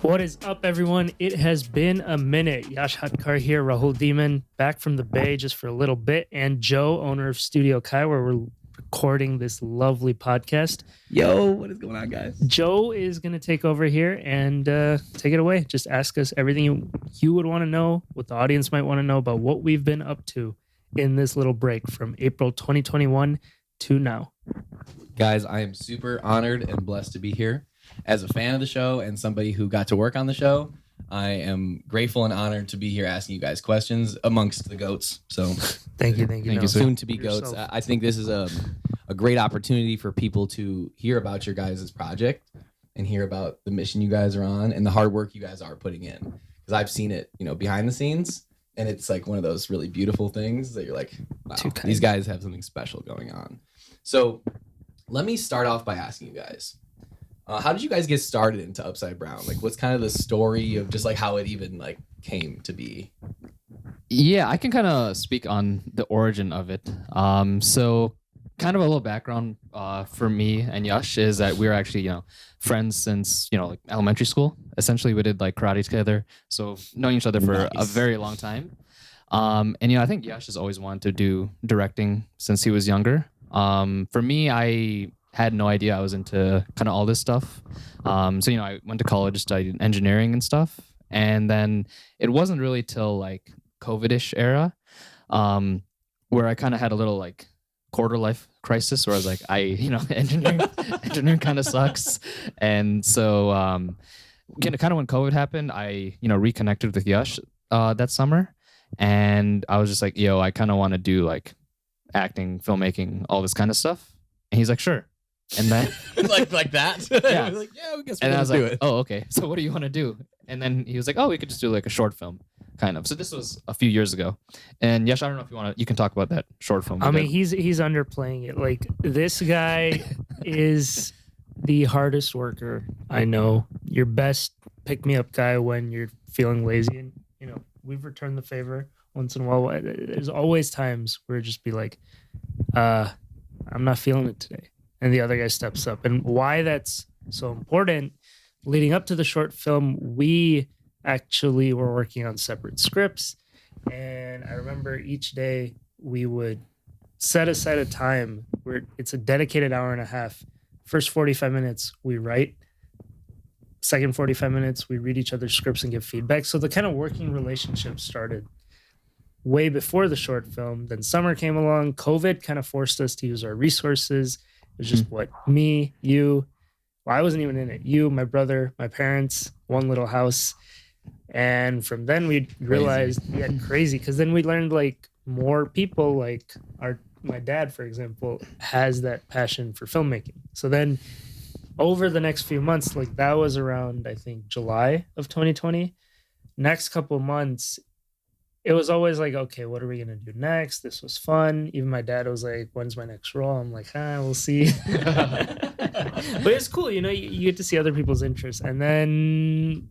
What is up, everyone? It has been a minute. Yash, Hatkar here, Rahul, Dhiman, back from the Bay just for a little bit, and Joe, owner of Studio Kai, where we're recording this lovely podcast. Yo, what is going on, guys? Joe is going to take over here and take it away. Just ask us everything you would want to know, what the audience might want to know about what we've been up to in this little break from April 2021 to now. Guys, I am super honored and blessed to be here. As a fan of the show and somebody who got to work on the show, I am grateful and honored to be here asking you guys questions amongst the goats. So thank you. Thank you, soon to be goats. I think this is a great opportunity for people to hear about your guys' project and hear about the mission you guys are on and the hard work you guys are putting in. Because I've seen it, behind the scenes, and it's like one of those really beautiful things that you're like, wow, these guys have something special going on. So let me start off by asking you guys. How did you guys get started into Upside Brown? Like, what's kind of the story of just like how it even like came to be? Yeah, I can kind of speak on the origin of it. So kind of a little background for me and Yash is that we were actually, friends since, like elementary school. Essentially, we did like karate together. So knowing each other for a very long time. And, I think Yash has always wanted to do directing since he was younger. For me, I had no idea I was into kind of all this stuff. So, I went to college, studied engineering and stuff. And then it wasn't really till like COVID-ish era where I kind of had a little like quarter life crisis where I was like, engineering kind of sucks. And so kind of when COVID happened, I, reconnected with Yash that summer. And I was just like, I kind of want to do like acting, filmmaking, all this kind of stuff. And he's like, sure. And then like that. Yeah. Like, yeah, we guess and I was do like, it. oh, okay. So what do you want to do? And then he was like, oh, we could just do like a short film, kind of. So this was a few years ago. And Yash, I don't know if you can talk about that short film. I mean, he's underplaying it. Like, this guy is the hardest worker I know. Your best pick-me-up guy when you're feeling lazy. And, we've returned the favor once in a while. There's always times where it just be like, I'm not feeling it today. And the other guy steps up. And why that's so important, leading up to the short film, we actually were working on separate scripts. And I remember each day we would set aside a time where it's a dedicated hour and a half. First 45 minutes, we write. Second 45 minutes, we read each other's scripts and give feedback. So the kind of working relationship started way before the short film. Then summer came along. COVID kind of forced us to use our resources. It was just me, you. Well, I wasn't even in it. You, my brother, my parents, one little house. And from then we realized, crazy. Because then we learned like more people, like my dad, for example, has that passion for filmmaking. So then over the next few months, like that was around, I think, July of 2020. Next couple months, it was always like, okay, what are we going to do next? This was fun. Even my dad was like, when's my next role? I'm like, we'll see. But it's cool. You get to see other people's interests. And then,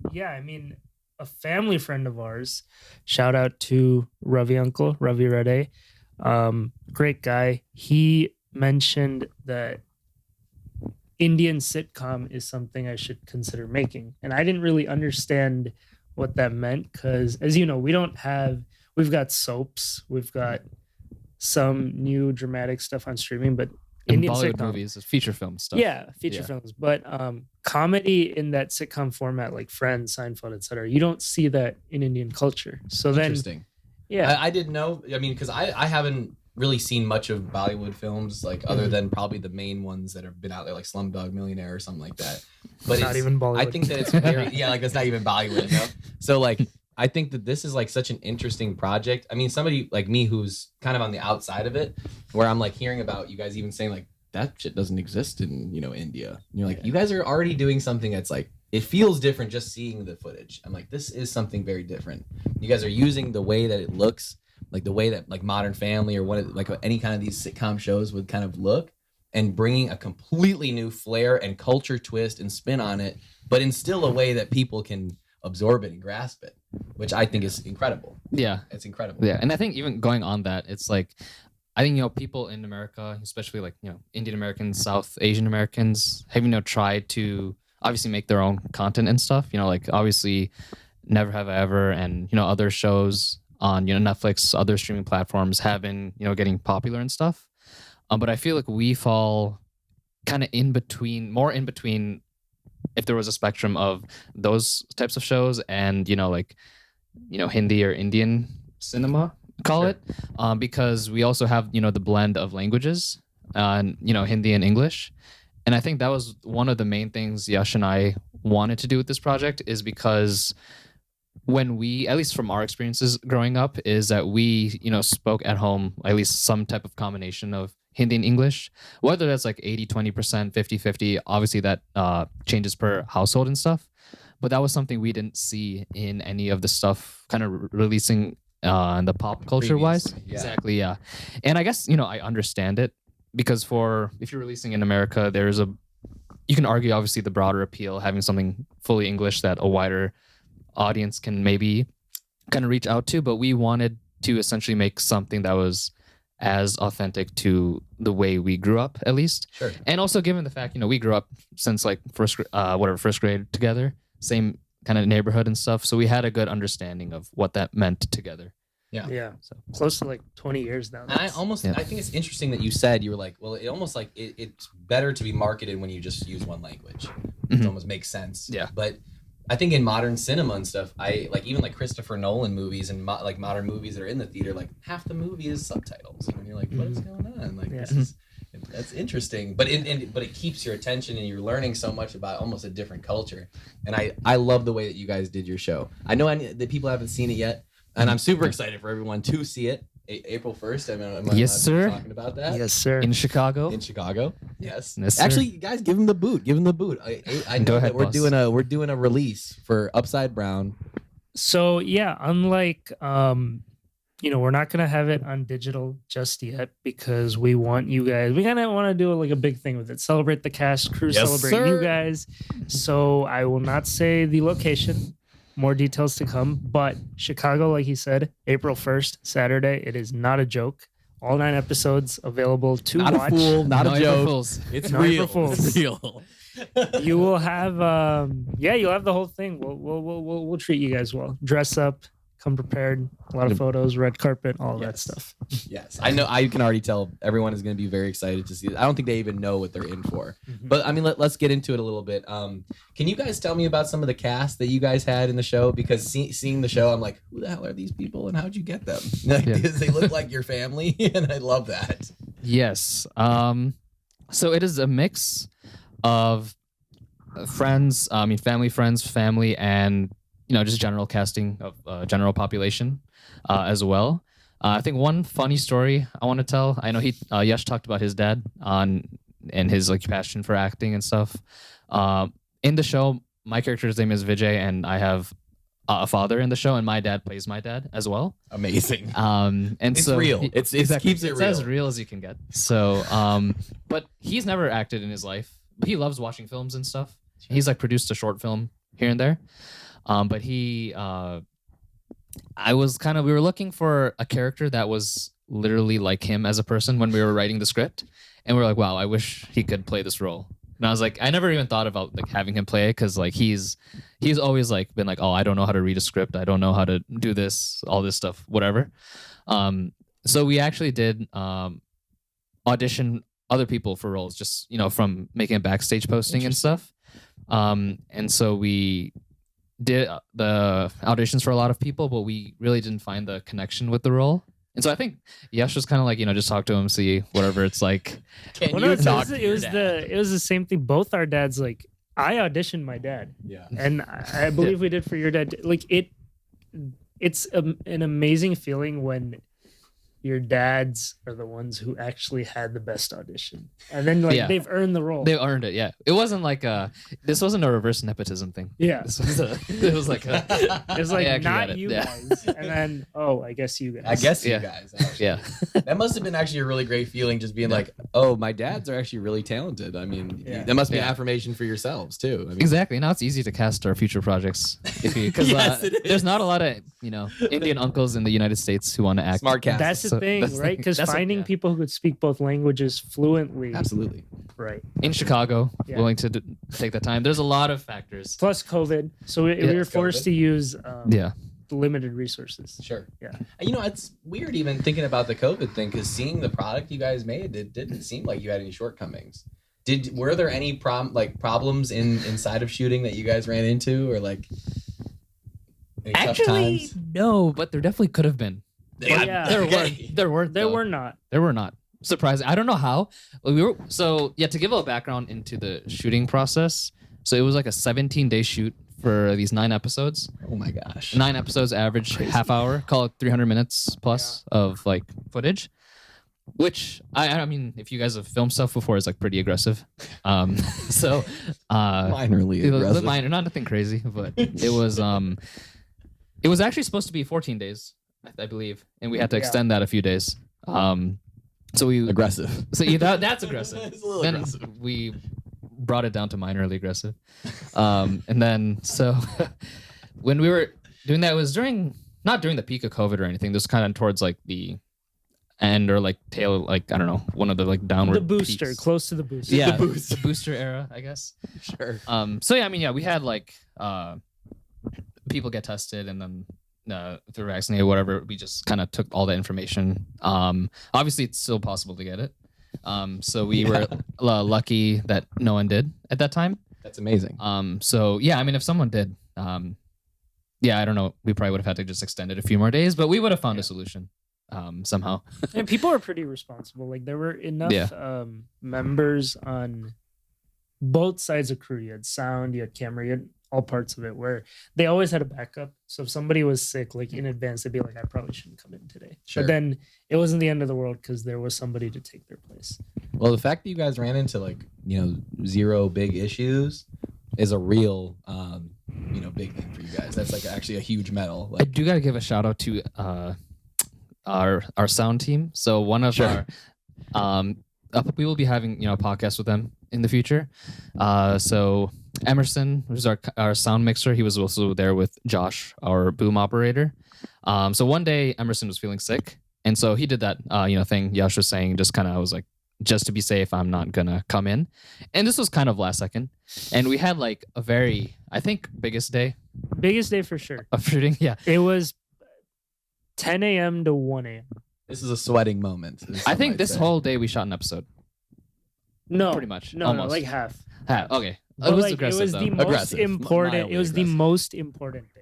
a family friend of ours, shout out to Ravi Uncle, Ravi Rade, great guy. He mentioned that Indian sitcom is something I should consider making. And I didn't really understand what that meant because, as you know, we've got soaps, we've got some new dramatic stuff on streaming, but Indian Bollywood sitcom movies, feature film stuff. Yeah, feature films. But comedy in that sitcom format, like Friends, Seinfeld, etc., you don't see that in Indian culture. So then, interesting. Yeah, I didn't know. I mean, because I haven't really seen much of Bollywood films, like other than probably the main ones that have been out there, like Slumdog Millionaire or something like that. But not even Bollywood. I think that it's very like that's not even Bollywood. So like I think that this is like such an interesting project. I mean, somebody like me who's kind of on the outside of it, where I'm like hearing about you guys even saying like that shit doesn't exist in India. And you're like, you guys are already doing something that's like it feels different just seeing the footage. I'm like, this is something very different. You guys are using the way that it looks, like the way that like Modern Family or like any kind of these sitcom shows would kind of look, and bringing a completely new flair and culture twist and spin on it, but in still a way that people can absorb it and grasp it, which I think is incredible. Yeah. It's incredible. Yeah. And I think even going on that, it's like, I think, people in America, especially like, Indian Americans, South Asian Americans, have, tried to obviously make their own content and stuff. Like obviously Never Have I Ever and other shows on Netflix, other streaming platforms have been getting popular and stuff. But I feel like we fall kind of more in between, if there was a spectrum of those types of shows and like Hindi or Indian cinema, call it, because we also have the blend of languages, Hindi and English. And I think that was one of the main things Yash and I wanted to do with this project, is because when we, at least from our experiences growing up, is that we spoke at home at least some type of combination of Hindi and English, whether that's like 80-20%, 50-50. Obviously that changes per household and stuff, but that was something we didn't see in any of the stuff kind of releasing in the pop culture wise. Yeah. Exactly, yeah. And I guess I understand it, because if you're releasing in America, you can argue obviously the broader appeal, having something fully English that a wider audience can maybe kind of reach out to, but we wanted to essentially make something that was as authentic to the way we grew up, at least. Sure. And also given the fact, we grew up since like first grade together, same kind of neighborhood and stuff. So we had a good understanding of what that meant together. Yeah. So Close to like 20 years now. And I think it's interesting that you said, you were like, well, it almost like it's better to be marketed when you just use one language. It almost makes sense. Yeah. But I think in modern cinema and stuff, even like Christopher Nolan movies and like modern movies that are in the theater, like half the movie is subtitles, and you're like, what is going on? Like that's interesting, but it keeps your attention, and you're learning so much about almost a different culture. And I love the way that you guys did your show. I know that people haven't seen it yet, and I'm super excited for everyone to see it. April 1st. Am I yes, sir. Talking about that? Yes, sir. In Chicago. Yes. Yes, sir. Actually, guys, give him the boot. I know that we're doing a release for Upside Brown. So yeah, unlike we're not gonna have it on digital just yet, because we want you guys. We kind of want to do like a big thing with it. Celebrate the cast, crew, Yes, celebrate sir. you guys. So I will not say the location. More details to come, but Chicago, like he said, April 1st, Saturday. It is not a joke. All 9 episodes available to Not watch. a fool, not No a April joke. Fools. It's No real. April Fools. It's real. You will have, you'll have the whole thing. We'll treat you guys well. Dress up, come prepared. A lot of photos, red carpet, all that Yes. stuff. Yes, I know. I can already tell everyone is going to be very excited to see it. I don't think they even know what they're in for. But I mean, let's get into it a little bit. Can you guys tell me about some of the cast that you guys had in the show? Because seeing the show, I'm like, who the hell are these people, and how'd you get them? Because they look like your family, and I love that. Yes. So it is a mix of friends, family, friends, family, and just general casting of general population as well. I think one funny story I want to tell. I know Yash talked about his dad and his like passion for acting and stuff. In the show, my character's name is Vijay, and I have a father in the show, and my dad plays my dad as well. Amazing. And It's so real. It keeps it it's real. as real as you can get. So, but he's never acted in his life. But he loves watching films and stuff. He's like produced a short film here and there. But we were looking for a character that was literally like him as a person when we were writing the script, and we were like, wow, I wish he could play this role. And I was like, I never even thought about like having him play it, because like he's always like been like, oh, I don't know how to read a script, I don't know how to do this, all this stuff, whatever. So we actually did audition other people for roles, just from making a backstage posting and stuff. And so we did the auditions for a lot of people, but we really didn't find the connection with the role. And so I think Yash was kind of like, just talk to him, see whatever it's like. It was the same thing. Both our dads, like, I auditioned my dad. Yeah. And I believe we did for your dad. Like, it's an amazing feeling when your dads are the ones who actually had the best audition, and then they've earned the role. They earned it, yeah. It wasn't like this wasn't a reverse nepotism thing. Yeah, it was like not you guys, and then I guess you guys. You guys. Actually. Yeah, that must have been actually a really great feeling, just being like, oh, my dads are actually really talented. I mean, that must be an affirmation for yourselves too. I mean, exactly. Now it's easy to cast our future projects because there's not a lot of Indian uncles in the United States who want to act. Smart cast. That's the thing, right? Because finding people who could speak both languages fluently, absolutely, Right. in Chicago, Yeah. willing to take that time. There's a lot of factors. Plus COVID. So we were forced COVID. to use Yeah. limited resources. Sure. Yeah. You know, it's weird even thinking about the COVID thing because seeing the product you guys made, it didn't seem like you had any shortcomings. Were there any problems inside of shooting that you guys ran into or like any tough Actually, times? no, but there definitely could have been. Yeah. There Okay. were Not. There were not. Surprising. I don't know how. To give a background into the shooting process. So it was like a 17-day shoot for these 9 episodes. Oh my gosh. 9 episodes, average half hour. Call it 300 minutes plus of like footage. Which I mean, if you guys have filmed stuff before, it's like pretty aggressive. So Minorly aggressive. minor, not nothing crazy, but it was actually supposed to be 14 days, I believe, and we had to extend that a few days. So we Aggressive. So yeah, that's aggressive. It's a little Then aggressive. we brought it down to minorly aggressive. And then so when we were doing that, it was not during the peak of COVID or anything. This was kind of towards like the end or like tail, like I don't know, one of the like downward The booster, peaks. close to the booster. Yeah, boost. the booster era, I guess. Sure. So yeah, I mean, yeah, we had like people get tested and then if they're vaccinated, whatever. We just kind of took all that information. Obviously, it's still possible to get it. So we were lucky that no one did at that time. That's amazing. So yeah, I mean, if someone did, yeah, I don't know. We probably would have had to just extend it a few more days, but we would have found a solution somehow. And people are pretty responsible. Like there were enough members on both sides of crew. You had sound, you had camera, you had all parts of it where they always had a backup. So if somebody was sick, like in advance, they'd be like, I probably shouldn't come in today. Sure. But then it wasn't the end of the world because there was somebody to take their place. Well, the fact that you guys ran into like, 0 big issues is a real, big thing for you guys. That's like actually a huge medal. I Like, do got to give a shout out to our sound team. So one of Sure. our we will be having a podcast with them in the future. So Emerson, who's our sound mixer, he was also there with Josh, our boom operator. So one day Emerson was feeling sick, and so he did that thing Yash was saying. Just kind of, I was like, just to be safe, I'm not gonna come in. And this was kind of last second, and we had like a very, I think, biggest day For sure. of shooting. Yeah, It was 10 a.m. to 1 a.m. this is a sweating moment. as I some think might this say. whole day we shot an episode. No, Pretty much. No, Almost. like half. Okay, But it was like, aggressive. it was though. the most Aggressive, important. mildly It was the aggressive. most important day.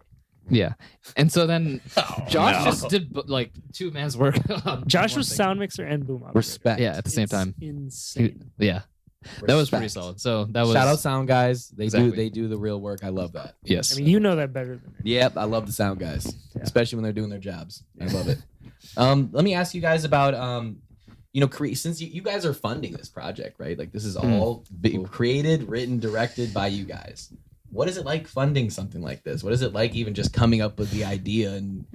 Yeah, and so then Josh no. just did like 2 man's work. on Josh one was thing. sound mixer and boom operator. Respect. Yeah, at the same It's time. Insane. Yeah, that was pretty Respect. solid. So that was Shout out sound guys. They Exactly. do the real work. I love that. Yes. I mean, you know that better than me. Yep, I love the sound guys, Yeah. especially when they're doing their jobs. I love it. Let me ask you guys about since you guys are funding this project, right? Like this is all created, written, directed by you guys. What is it like funding something like this? What is it like even just coming up with the idea and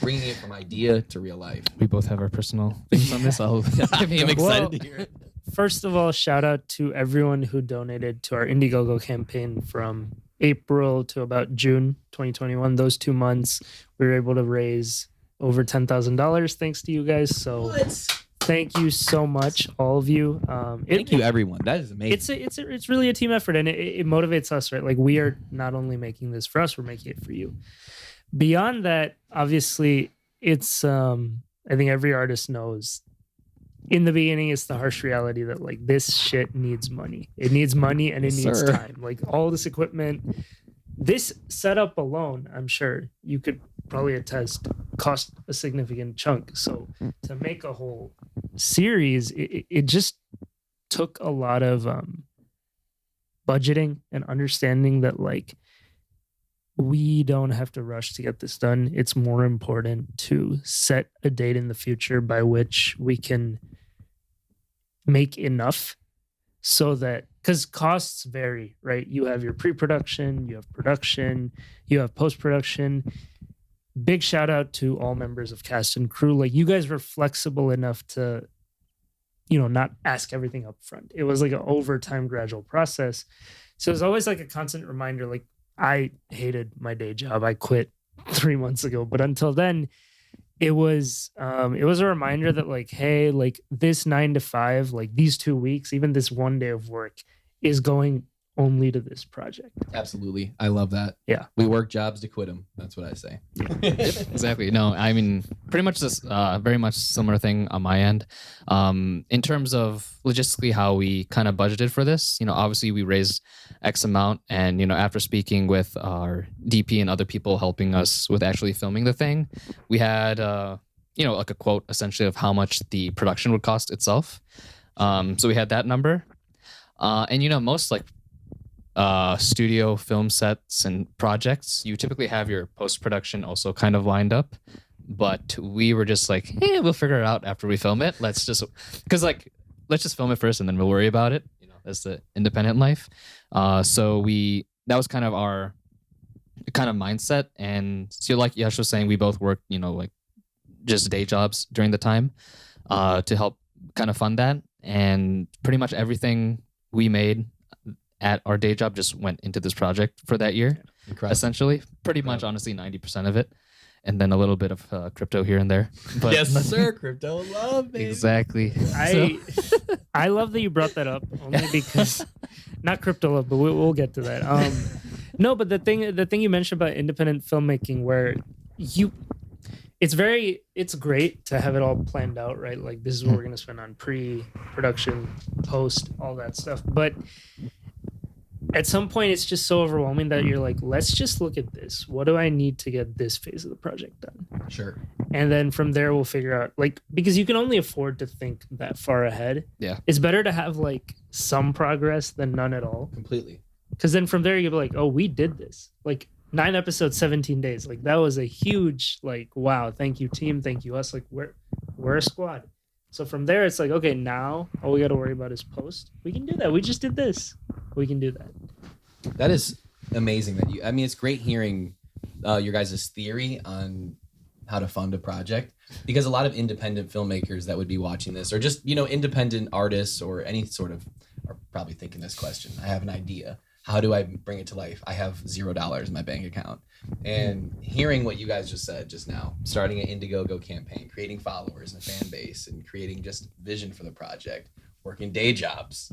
bringing it from idea to real life? we both have our personal things on this. I'm excited Well, to hear it. First of all, shout out to everyone who donated to our Indiegogo campaign from April to about June 2021. Those 2 months, we were able to raise over $10,000 thanks to you guys. So thank you so much, all of you. Thank you, everyone. That is amazing. It's really a team effort, and it motivates us, right? Like we are not only making this for us, we're making it for you. Beyond that, obviously, it's I think every artist knows. In the beginning, it's the harsh reality that like this shit needs money. It needs money and it Yes, needs sir. time. Like all this equipment, this setup alone, I'm sure you could probably attest, cost a significant chunk. So to make a whole series, it just took a lot of budgeting and understanding that like we don't have to rush to get this done. It's more important to set a date in the future by which we can make enough so that, because costs vary, right? You have your pre-production, you have production, you have post-production. Big shout out to all members of cast and crew. Like you guys were flexible enough to, not ask everything up front. It was like an overtime gradual process. So it was always like a constant reminder, like I hated my day job. I quit 3 months ago, but until then, it was a reminder that like, hey, like this 9 to 5, like these 2 weeks, even this one day of work is going only to this project. Absolutely. I love that. Yeah. We work jobs to quit them. That's what I say. Exactly. No, I mean, pretty much this very much similar thing on my end. In terms of logistically how we kind of budgeted for this, obviously we raised X amount, and after speaking with our DP and other people helping us with actually filming the thing, we had like a quote essentially of how much the production would cost itself. So we had that number. And most like studio film sets and projects, you typically have your post-production also kind of lined up, but we were just like, hey, we'll figure it out after we film it. Let's just film it first and then we'll worry about it. That's the independent life. So that was kind of our kind of mindset. And so like Yash was saying, we both worked, like just day jobs during the time to help kind of fund that. And pretty much everything we made at our day job just went into this project for that year. Incredible. Essentially, pretty much, honestly, 90% of it, and then a little bit of crypto here and there. But yes, sir. Crypto love, baby. Exactly. I love that you brought that up, only because not crypto love, but we'll get to that. No, but the thing you mentioned about independent filmmaking, where it's great to have it all planned out, right? Like this is what we're gonna spend on pre-production, post, all that stuff, but at some point it's just so overwhelming that you're like, let's just look at this. What do I need to get this phase of the project done? Sure. And then from there we'll figure out, like, because you can only afford to think that far ahead. Yeah. It's better to have like some progress than none at all. Completely. Because then from there you'll be like, oh, we did this. Like 9 episodes, 17 days. Like that was a huge, like, wow, thank you team, thank you us. Like we're a squad. So from there, it's like, okay, now all we got to worry about is post. We can do that. We just did this. We can do that. That is amazing. It's great hearing your guys' theory on how to fund a project, because a lot of independent filmmakers that would be watching this, or just, independent artists or any sort of, are probably thinking this question. I have an idea. How do I bring it to life? I have $0 in my bank account. And hearing what you guys just said just now, starting an Indiegogo campaign, creating followers and a fan base, and creating just vision for the project, working day jobs,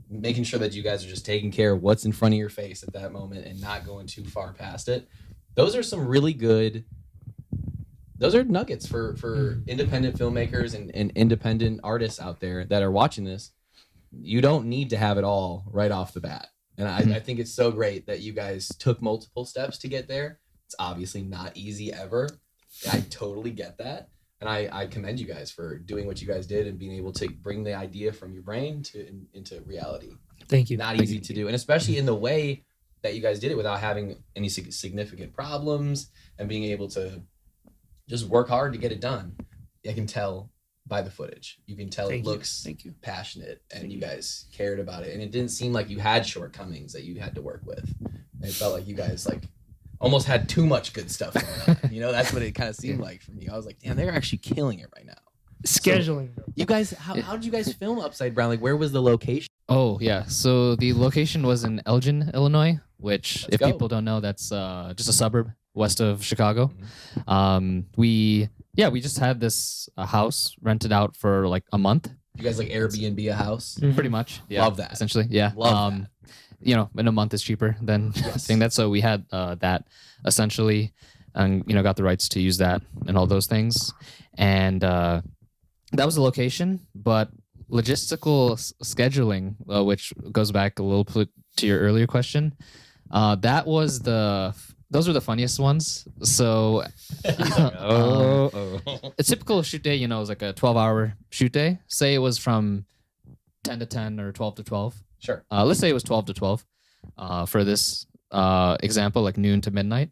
making sure that you guys are just taking care of what's in front of your face at that moment and not going too far past it. Those are some really good, those are nuggets for independent filmmakers and independent artists out there that are watching this. You don't need to have it all right off the bat. And I think it's so great that you guys took multiple steps to get there. It's obviously not easy ever. I totally get that. And I commend you guys for doing what you guys did and being able to bring the idea from your brain into reality. Thank you. Not easy to do. And especially in the way that you guys did it without having any significant problems and being able to just work hard to get it done. I can tell by the footage. You can tell it looks passionate, and you guys cared about it. And it didn't seem like you had shortcomings that you had to work with. And it felt like you guys like almost had too much good stuff going on. That's what it kind of seemed like for me. I was like, damn, they're actually killing it right now. Scheduling. So, you guys, how did you guys film Upside Brown? Like, where was the location? Oh, yeah. So the location was in Elgin, Illinois, which, if people don't know, that's just a suburb west of Chicago. Mm-hmm. We just had this house rented out for like a month. You guys like Airbnb a house? Mm-hmm. Pretty much. Yeah. Love that. Essentially. Yeah. Love that. In a month is cheaper than doing that. So we had that essentially, and got the rights to use that and all those things. And that was the location, but logistical scheduling, which goes back a little bit to your earlier question, those were the funniest ones. So a typical shoot day, is like a 12-hour shoot day. Say it was from 10 to 10 or 12 to 12. Sure. Let's say it was 12 to 12 for this example, like noon to midnight.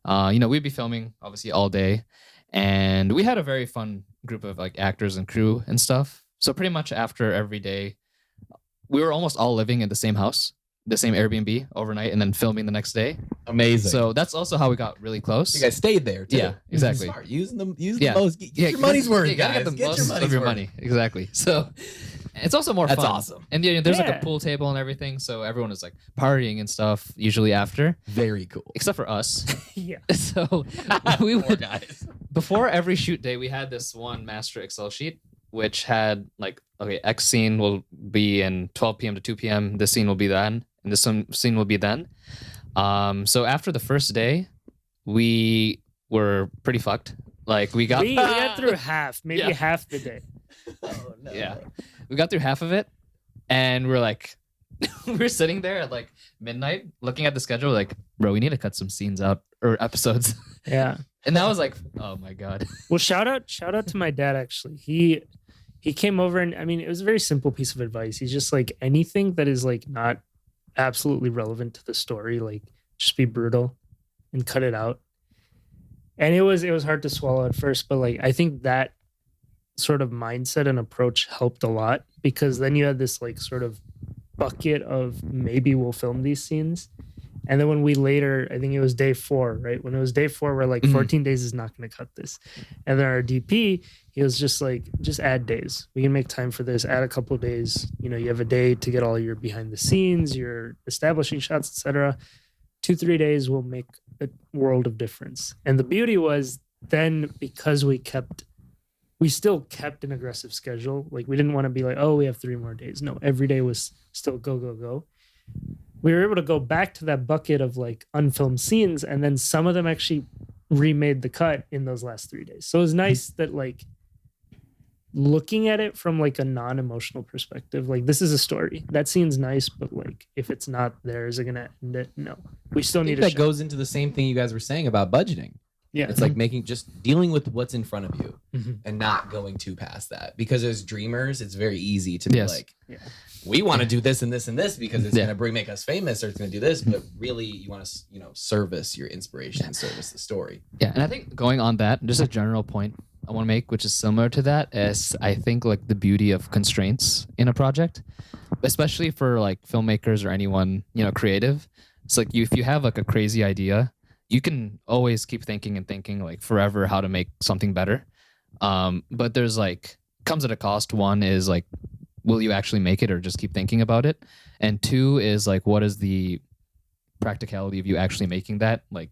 We'd be filming obviously all day, and we had a very fun group of like actors and crew and stuff. So pretty much after every day, we were almost all living in the same house, the same Airbnb overnight, and then filming the next day. Amazing. So that's also how we got really close. You guys stayed there too. Yeah, exactly. Smart. Use the most. Get your money's worth, guys. Get your money's worth. Exactly. So it's also more fun. That's awesome. And there's like a pool table and everything, so everyone is like partying and stuff usually after. Very cool. Except for us. Yeah. So we would, guys. before every shoot day, we had this one master Excel sheet which had like, okay, X scene will be in 12 p.m. to 2 p.m. This scene will be then, and this scene will be then. So after the first day, we were pretty fucked. Like we got through half, maybe Yeah. half the day. Oh no. Yeah. We got through half of it, and we're like, we were sitting there at like midnight looking at the schedule, like, bro, we need to cut some scenes out or episodes. Yeah. And that was like, oh my God. Well, shout out to my dad. Actually, he came over, and I mean, it was a very simple piece of advice. He's just like, anything that is like not absolutely relevant to the story, like just be brutal and cut it out. And it was hard to swallow at first, but like I think that sort of mindset and approach helped a lot, because then you had this like sort of bucket of maybe we'll film these scenes. And then when we later, I think it was day 4, right? When it was day 4, we're like, 14 days is not going to cut this. And then our DP, he was just like, just add days. We can make time for this. Add a couple of days. You know, you have a day to get all your behind the scenes, your establishing shots, etc. 2-3 days will make a world of difference. And the beauty was then, because we still kept an aggressive schedule. Like we didn't want to be like, oh, we have 3 more days. No, every day was still go, go, go. We were able to go back to that bucket of like unfilmed scenes, and then some of them actually remade the cut in those last 3 days. So it was nice that like looking at it from like a non-emotional perspective, like this is a story. That scene's nice, but like if it's not there, is it gonna end it? No. We still I need think to that goes into the same thing you guys were saying about budgeting. Yeah. It's like just dealing with what's in front of you Mhm. and not going too past that. Because as dreamers, it's very easy to be Yes. like, Yeah. we want to do this and this and this because it's Yeah. going to make us famous, or it's going to do this. But really, you want to, service your inspiration and service the story. Yeah, and I think going on that, just a general point I want to make, which is similar to that, is I think like the beauty of constraints in a project, especially for like filmmakers or anyone, creative. It's like if you have like a crazy idea, you can always keep thinking and thinking like forever how to make something better. But there's like, comes at a cost. One is like, will you actually make it or just keep thinking about it? And 2 is like, what is the practicality of you actually making that? Like,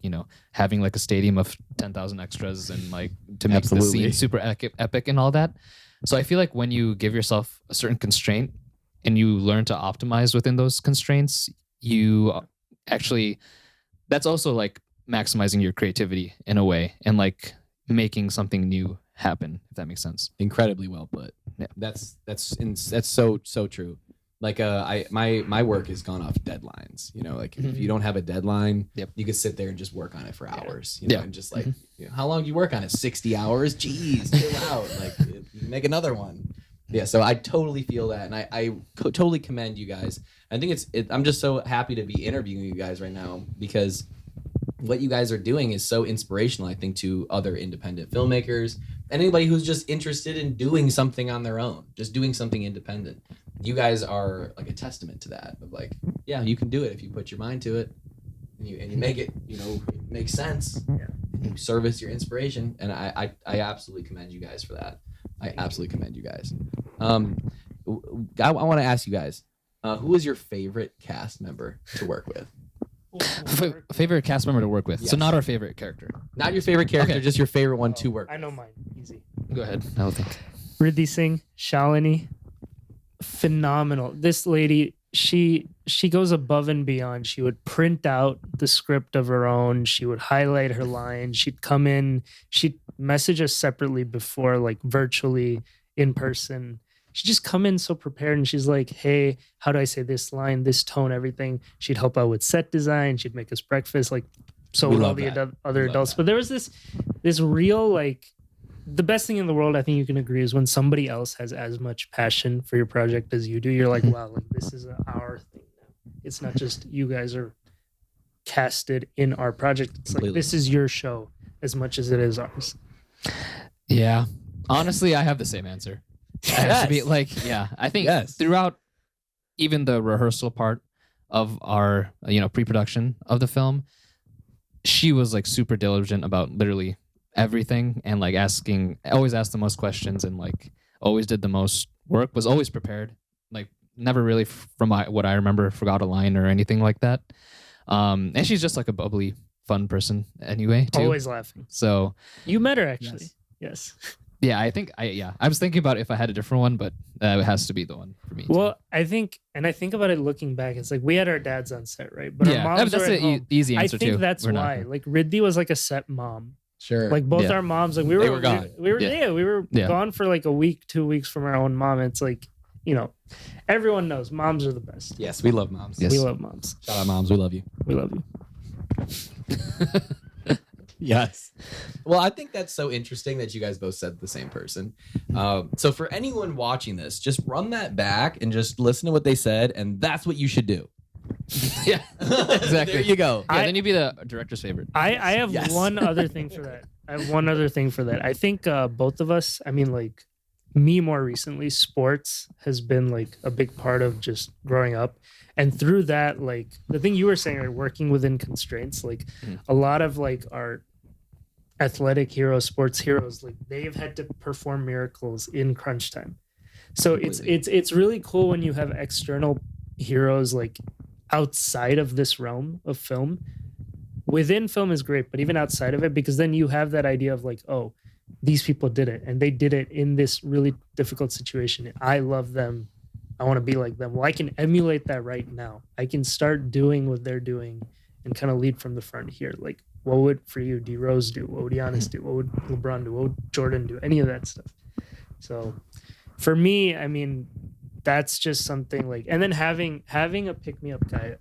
having like a stadium of 10,000 extras and like to make the Absolutely. scene super epic and all that. So I feel like when you give yourself a certain constraint and you learn to optimize within those constraints, you actually, that's also like maximizing your creativity in a way and like making something new happen, if that makes sense. Incredibly well put. Yeah. That's so true. Like my work has gone off deadlines. Like if you don't have a deadline, Yep. you could sit there and just work on it for hours. Yeah. And just like, how long do you work on it? 60 hours? Jeez, chill out. Like you make another one. Yeah. So I totally feel that, and I totally commend you guys. I think I'm just so happy to be interviewing you guys right now, because what you guys are doing is so inspirational, I think, to other independent filmmakers, anybody who's just interested in doing something on their own, just doing something independent. You guys are like a testament to that, of like, yeah, you can do it if you put your mind to it, and you make it, it makes sense. Yeah. And you service your inspiration, and I absolutely commend you guys for that. I absolutely commend you guys. I want to ask you guys, who is your favorite cast member to work with? Favorite cast member to work with. Yes. So not our favorite character. Not your favorite character, Okay. just your favorite one to work I with. know mine. Easy. Go ahead. I'll think. Riddhi Singh, Shalini, phenomenal. This lady, she goes above and beyond. She would print out the script of her own. She would highlight her lines. She'd come in. She'd message us separately before, like virtually, in person. She'd just come in so prepared, and she's like, hey, how do I say this line, this tone, everything. She'd help out with set design. She'd make us breakfast, like so We would all love the that. other We love adults. that. But there was this real, like, the best thing in the world, I think you can agree, is when somebody else has as much passion for your project as you do. You're like, wow, like this is our thing now. It's not just you guys are casted in our project. It's Completely. like, this is your show as much as it is ours. Yeah. Honestly, I have the same answer. It has to be like, yeah. I think Yes. throughout even the rehearsal part of our, pre-production of the film, she was like super diligent about literally everything, and like always asked the most questions, and like always did the most work, was always prepared, like never really from what I remember forgot a line or anything like that. And she's just like a bubbly, fun person anyway, too. Always laughing. So You met her actually. Yes. yeah, I think I was thinking about if I had a different one, but it has to be the one for me. Well, I think about it looking back, it's like we had our dads on set, right? But yeah, our moms that's were at an home. easy I answer think too. that's We're not- why. Like Ridley was like a set mom. Sure. Like both Yeah. our moms, like we They were were gone. We were Yeah. gone for like a week, 2 weeks from our own mom. And it's like, you know, everyone knows moms are the best. Yes, we love moms. Yes. We love moms. Shout out moms. We love you. We love you. Yes. Well, I think that's so interesting that you guys both said the same person. So for anyone watching this, just run that back and just listen to what they said, and that's what you should do. Yeah, exactly. There you go. Yeah, then you'd be the director's favorite. I have Yes. one other thing for that. I think both of us, I mean, like me more recently, sports has been like a big part of just growing up. And through that, like the thing you were saying, right, working within constraints, like a lot of like our athletic heroes, sports heroes, like they've had to perform miracles in crunch time. So it's really cool when you have external heroes like outside of this realm of film. Within film is great, but even outside of it, because then you have that idea of like, oh, these people did it and they did it in this really difficult situation. I love them. I want to be like them. Well, I can emulate that right now. I can start doing what they're doing and kind of lead from the front here. Like, what would for you D Rose do? What would Giannis do? What would LeBron do? What would Jordan do? Any of that stuff. So for me, I mean, that's just something like, and then having a pick me up guy.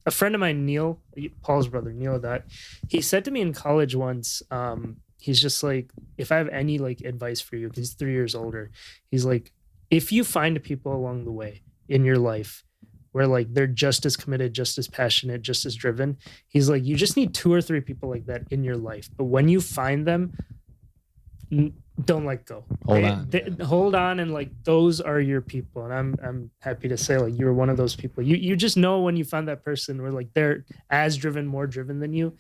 A friend of mine, Neil, Paul's brother, Neil, that he said to me in college once, he's just like, if I have any like advice for you, because he's 3 years older, he's like, if you find people along the way in your life where like they're just as committed, just as passionate, just as driven, he's like, you just need 2 or 3 people like that in your life. But when you find them, don't let go. Hold on, and like those are your people. And I'm happy to say like you're one of those people. You just know when you find that person where like they're as driven, more driven than you.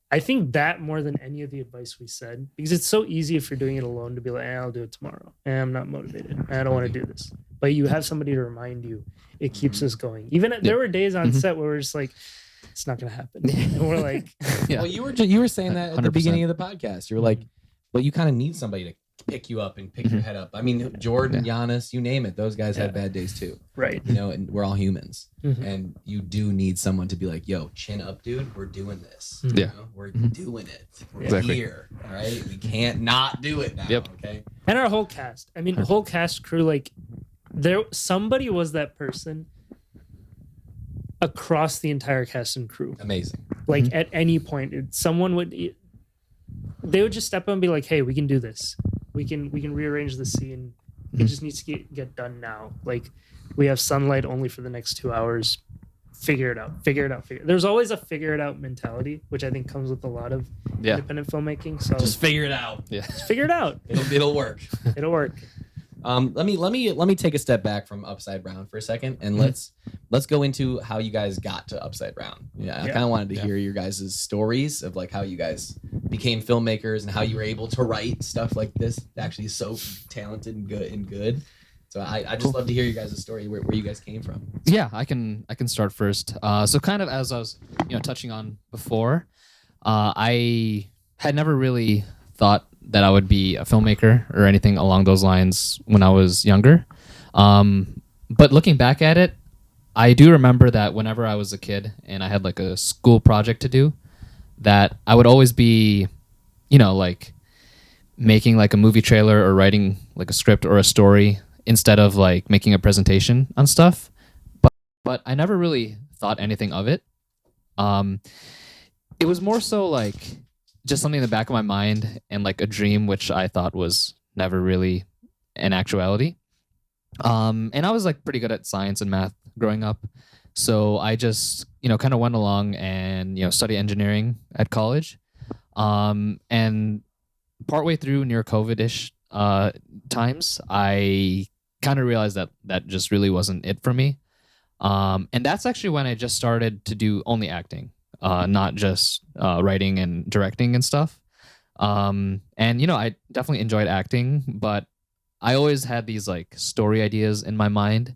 I think that more than any of the advice we said, because it's so easy if you're doing it alone to be like, I'll do it tomorrow. I'm not motivated. I don't want to do this. But you have somebody to remind you. It keeps us going. Even there were days on set where we're just like, it's not going to happen. And we're like, Yeah. Well, you were saying that at the 100%. beginning of the podcast. You were like, well, you kind of need somebody to pick you up and pick your head up. I mean, Jordan, Giannis, you name it. Those guys had bad days too. right. You know, and we're all humans. Mhm. And you do need someone to be like, yo, chin up, dude. We're doing this. Mhm. You Yeah. know? We're doing it. We're Exactly. here. All right. We can't not do it now. Yep. Okay. And our whole cast. I mean, the whole cast crew, like somebody was that person across the entire cast and crew. Amazing. Like at any point, they would just step up and be like, hey, we can do this. We can rearrange the scene. It just needs to get done now. Like we have sunlight only for the next 2 hours. Figure it out. There's always a figure it out mentality, which I think comes with a lot of independent filmmaking. So Just figure it out. just figure it out. It'll work. It'll work. Let me take a step back from Upside Brown for a second, and let's go into how you guys got to Upside Brown. I kind of wanted to hear your guys' stories of like how you guys became filmmakers and how you were able to write stuff like this. Actually, so talented and good. So I just love to hear you guys' story, where you guys came from. Yeah, I can start first. So kind of as I was touching on before, I had never really thought that I would be a filmmaker or anything along those lines when I was younger. But looking back at it, I do remember that whenever I was a kid and I had like a school project to do, that I would always be, like making like a movie trailer or writing like a script or a story instead of like making a presentation on stuff. But I never really thought anything of it. It was more so like just something in the back of my mind and like a dream, which I thought was never really an actuality. And I was like pretty good at science and math growing up. So I just, kind of went along and, study engineering at college. And partway through near COVID-ish times, I kind of realized that just really wasn't it for me. And that's actually when I just started to do only acting. Not just writing and directing and stuff. And I definitely enjoyed acting, but I always had these like story ideas in my mind.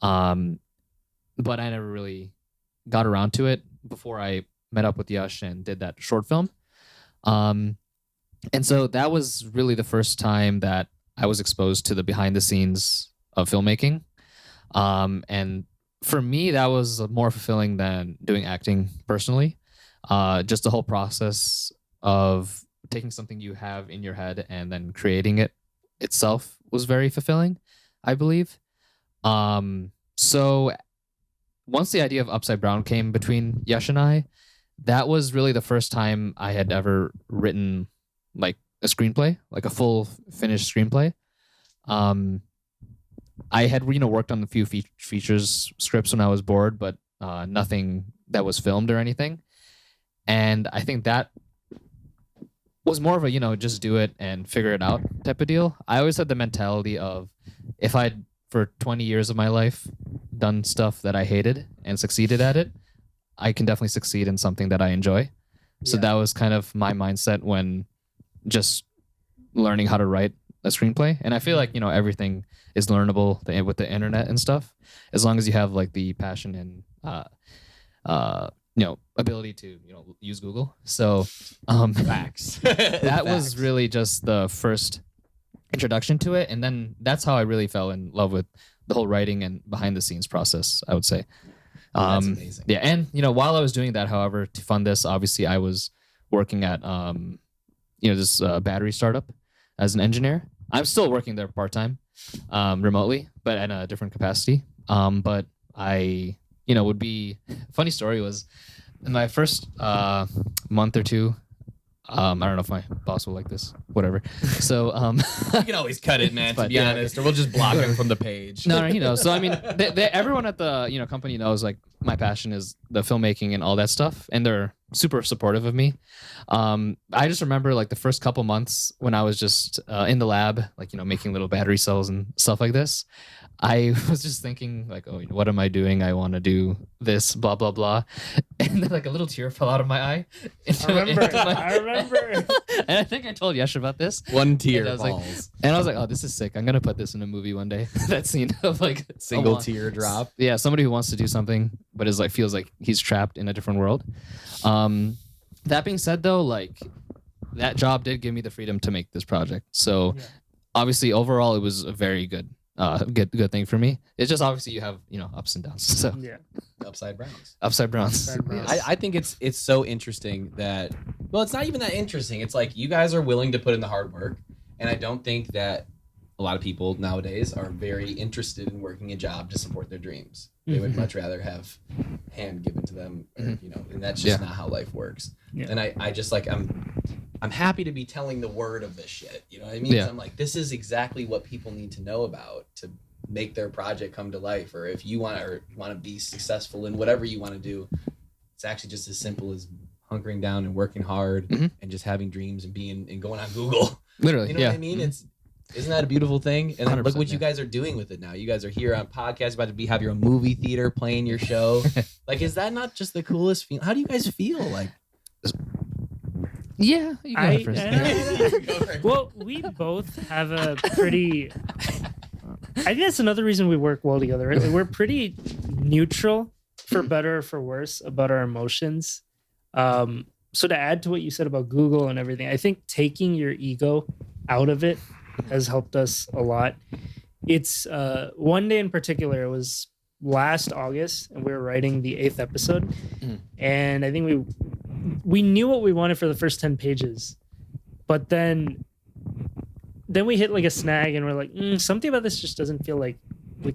But I never really got around to it before I met up with Yash and did that short film. And so that was really the first time that I was exposed to the behind the scenes of filmmaking. And for me, that was more fulfilling than doing acting personally. Just the whole process of taking something you have in your head and then creating it itself was very fulfilling, I believe. So once the idea of Upside Brown came between Yash and I, that was really the first time I had ever written like a screenplay, like a full finished screenplay. I had worked on a few features scripts when I was bored, but nothing that was filmed or anything. And I think that was more of a just do it and figure it out type of deal. I always had the mentality of if I'd for 20 years of my life done stuff that I hated and succeeded at it, I can definitely succeed in something that I enjoy. So that was kind of my mindset when just learning how to write a screenplay. And I feel like everything is learnable with the internet and stuff, as long as you have like the passion and ability to use Google. So Facts. that was really just the first introduction to it, and then that's how I really fell in love with the whole writing and behind the scenes process, I would say. That's amazing. Yeah, and while I was doing that, however, to fund this, obviously I was working at this battery startup as an engineer. I'm still working there part-time, remotely, but in a different capacity. But I would be funny story was in my first month or two. I don't know if my boss will like this. Whatever. So You can always cut it, man. To be honest, or we'll just block him from the page. No, he knows. So I mean, everyone at the company knows like my passion is the filmmaking and all that stuff, and they're super supportive of me. I just remember like the first couple months when I was just in the lab, like making little battery cells and stuff like this. I was just thinking like, oh, what am I doing? I want to do this, blah blah blah, and then like a little tear fell out of my eye. I remember. And I think I told Yash about this. One tear and falls. I was like, oh, this is sick. I'm gonna put this in a movie one day. That scene of like Single tear drop. Yeah, somebody who wants to do something but is like feels like he's trapped in a different world. That being said, though, like that job did give me the freedom to make this project. So obviously, overall, it was a very good thing for me. It's just obviously you have ups and downs. So Upside Browns. Upside Browns. Yes. I think it's so interesting that it's not even that interesting. It's like you guys are willing to put in the hard work, and I don't think that a lot of people nowadays are very interested in working a job to support their dreams. They would much rather have hand given to them, or, and that's just not how life works. Yeah. And I just like I'm happy to be telling the word of this shit. You know what I mean? Yeah. I'm like, this is exactly what people need to know about to make their project come to life. Or if you want to be successful in whatever you want to do, it's actually just as simple as hunkering down and working hard and just having dreams and going on Google. Literally, you know what I mean? Isn't that a beautiful thing? And then look what you guys are doing with it now. You guys are here on podcast, about to have your own movie theater, playing your show. Like, is that not just the coolest feeling? How do you guys feel? Like, yeah, you go first. Well, we both have a pretty. I think that's another reason we work well together. Right? Like, we're pretty neutral, for better or for worse, about our emotions. So to add to what you said about Google and everything, I think taking your ego out of it has helped us a lot. It's one day in particular, it was last August, and we were writing the 8th episode. And I think we knew what we wanted for the first 10 pages, but then we hit like a snag, and we're like, something about this just doesn't feel like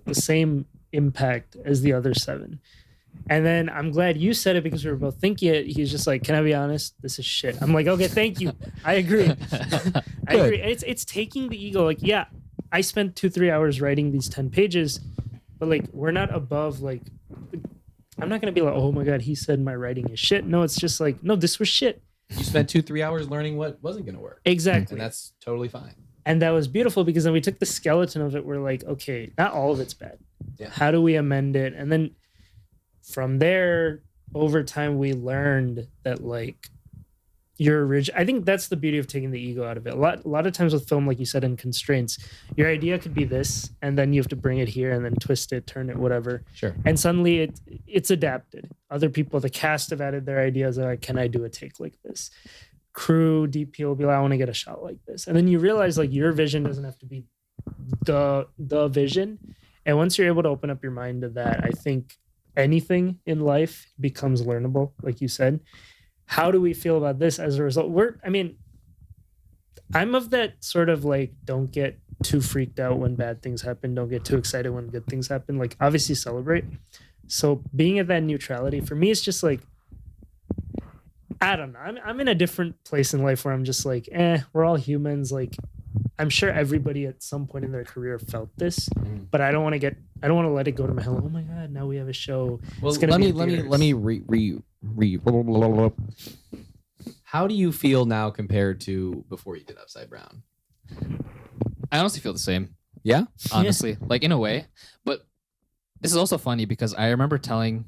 the same impact as the other 7. And then I'm glad you said it, because we were both thinking it. He's just like, can I be honest? This is shit. I'm like, okay, thank you. I agree. I agree. It's taking the ego. Like, yeah, I spent 2-3 hours writing these 10 pages, but like, we're not above, like, I'm not going to be like, oh my God, he said my writing is shit. No, it's just like, no, this was shit. You spent 2-3 hours learning what wasn't going to work. Exactly. And that's totally fine. And that was beautiful, because then we took the skeleton of it. We're like, okay, not all of it's bad. Yeah. How do we amend it? And then from there, over time, we learned that, like, your original. I think that's the beauty of taking the ego out of it. A lot of times with film, like you said, in constraints, your idea could be this, and then you have to bring it here and then twist it, turn it, whatever. Sure. And suddenly it's adapted. Other people, the cast have added their ideas. They're like, can I do a take like this? Crew, DP will be like, I want to get a shot like this. And then you realize like your vision doesn't have to be the vision. And once you're able to open up your mind to that, I think anything in life becomes learnable, like you said. How do we feel about this as a result? I'm of that sort of like, don't get too freaked out when bad things happen. Don't get too excited when good things happen. Like, obviously celebrate. So being at that neutrality, for me, it's just like, I don't know. I'm in a different place in life where I'm just like, we're all humans. Like, I'm sure everybody at some point in their career felt this, but I don't want to let it go to my head. Oh my God, now we have a show. Well, let me how do you feel now compared to before you did Upside Brown? I honestly feel the same. Yeah? Honestly, like in a way. But this is also funny because I remember telling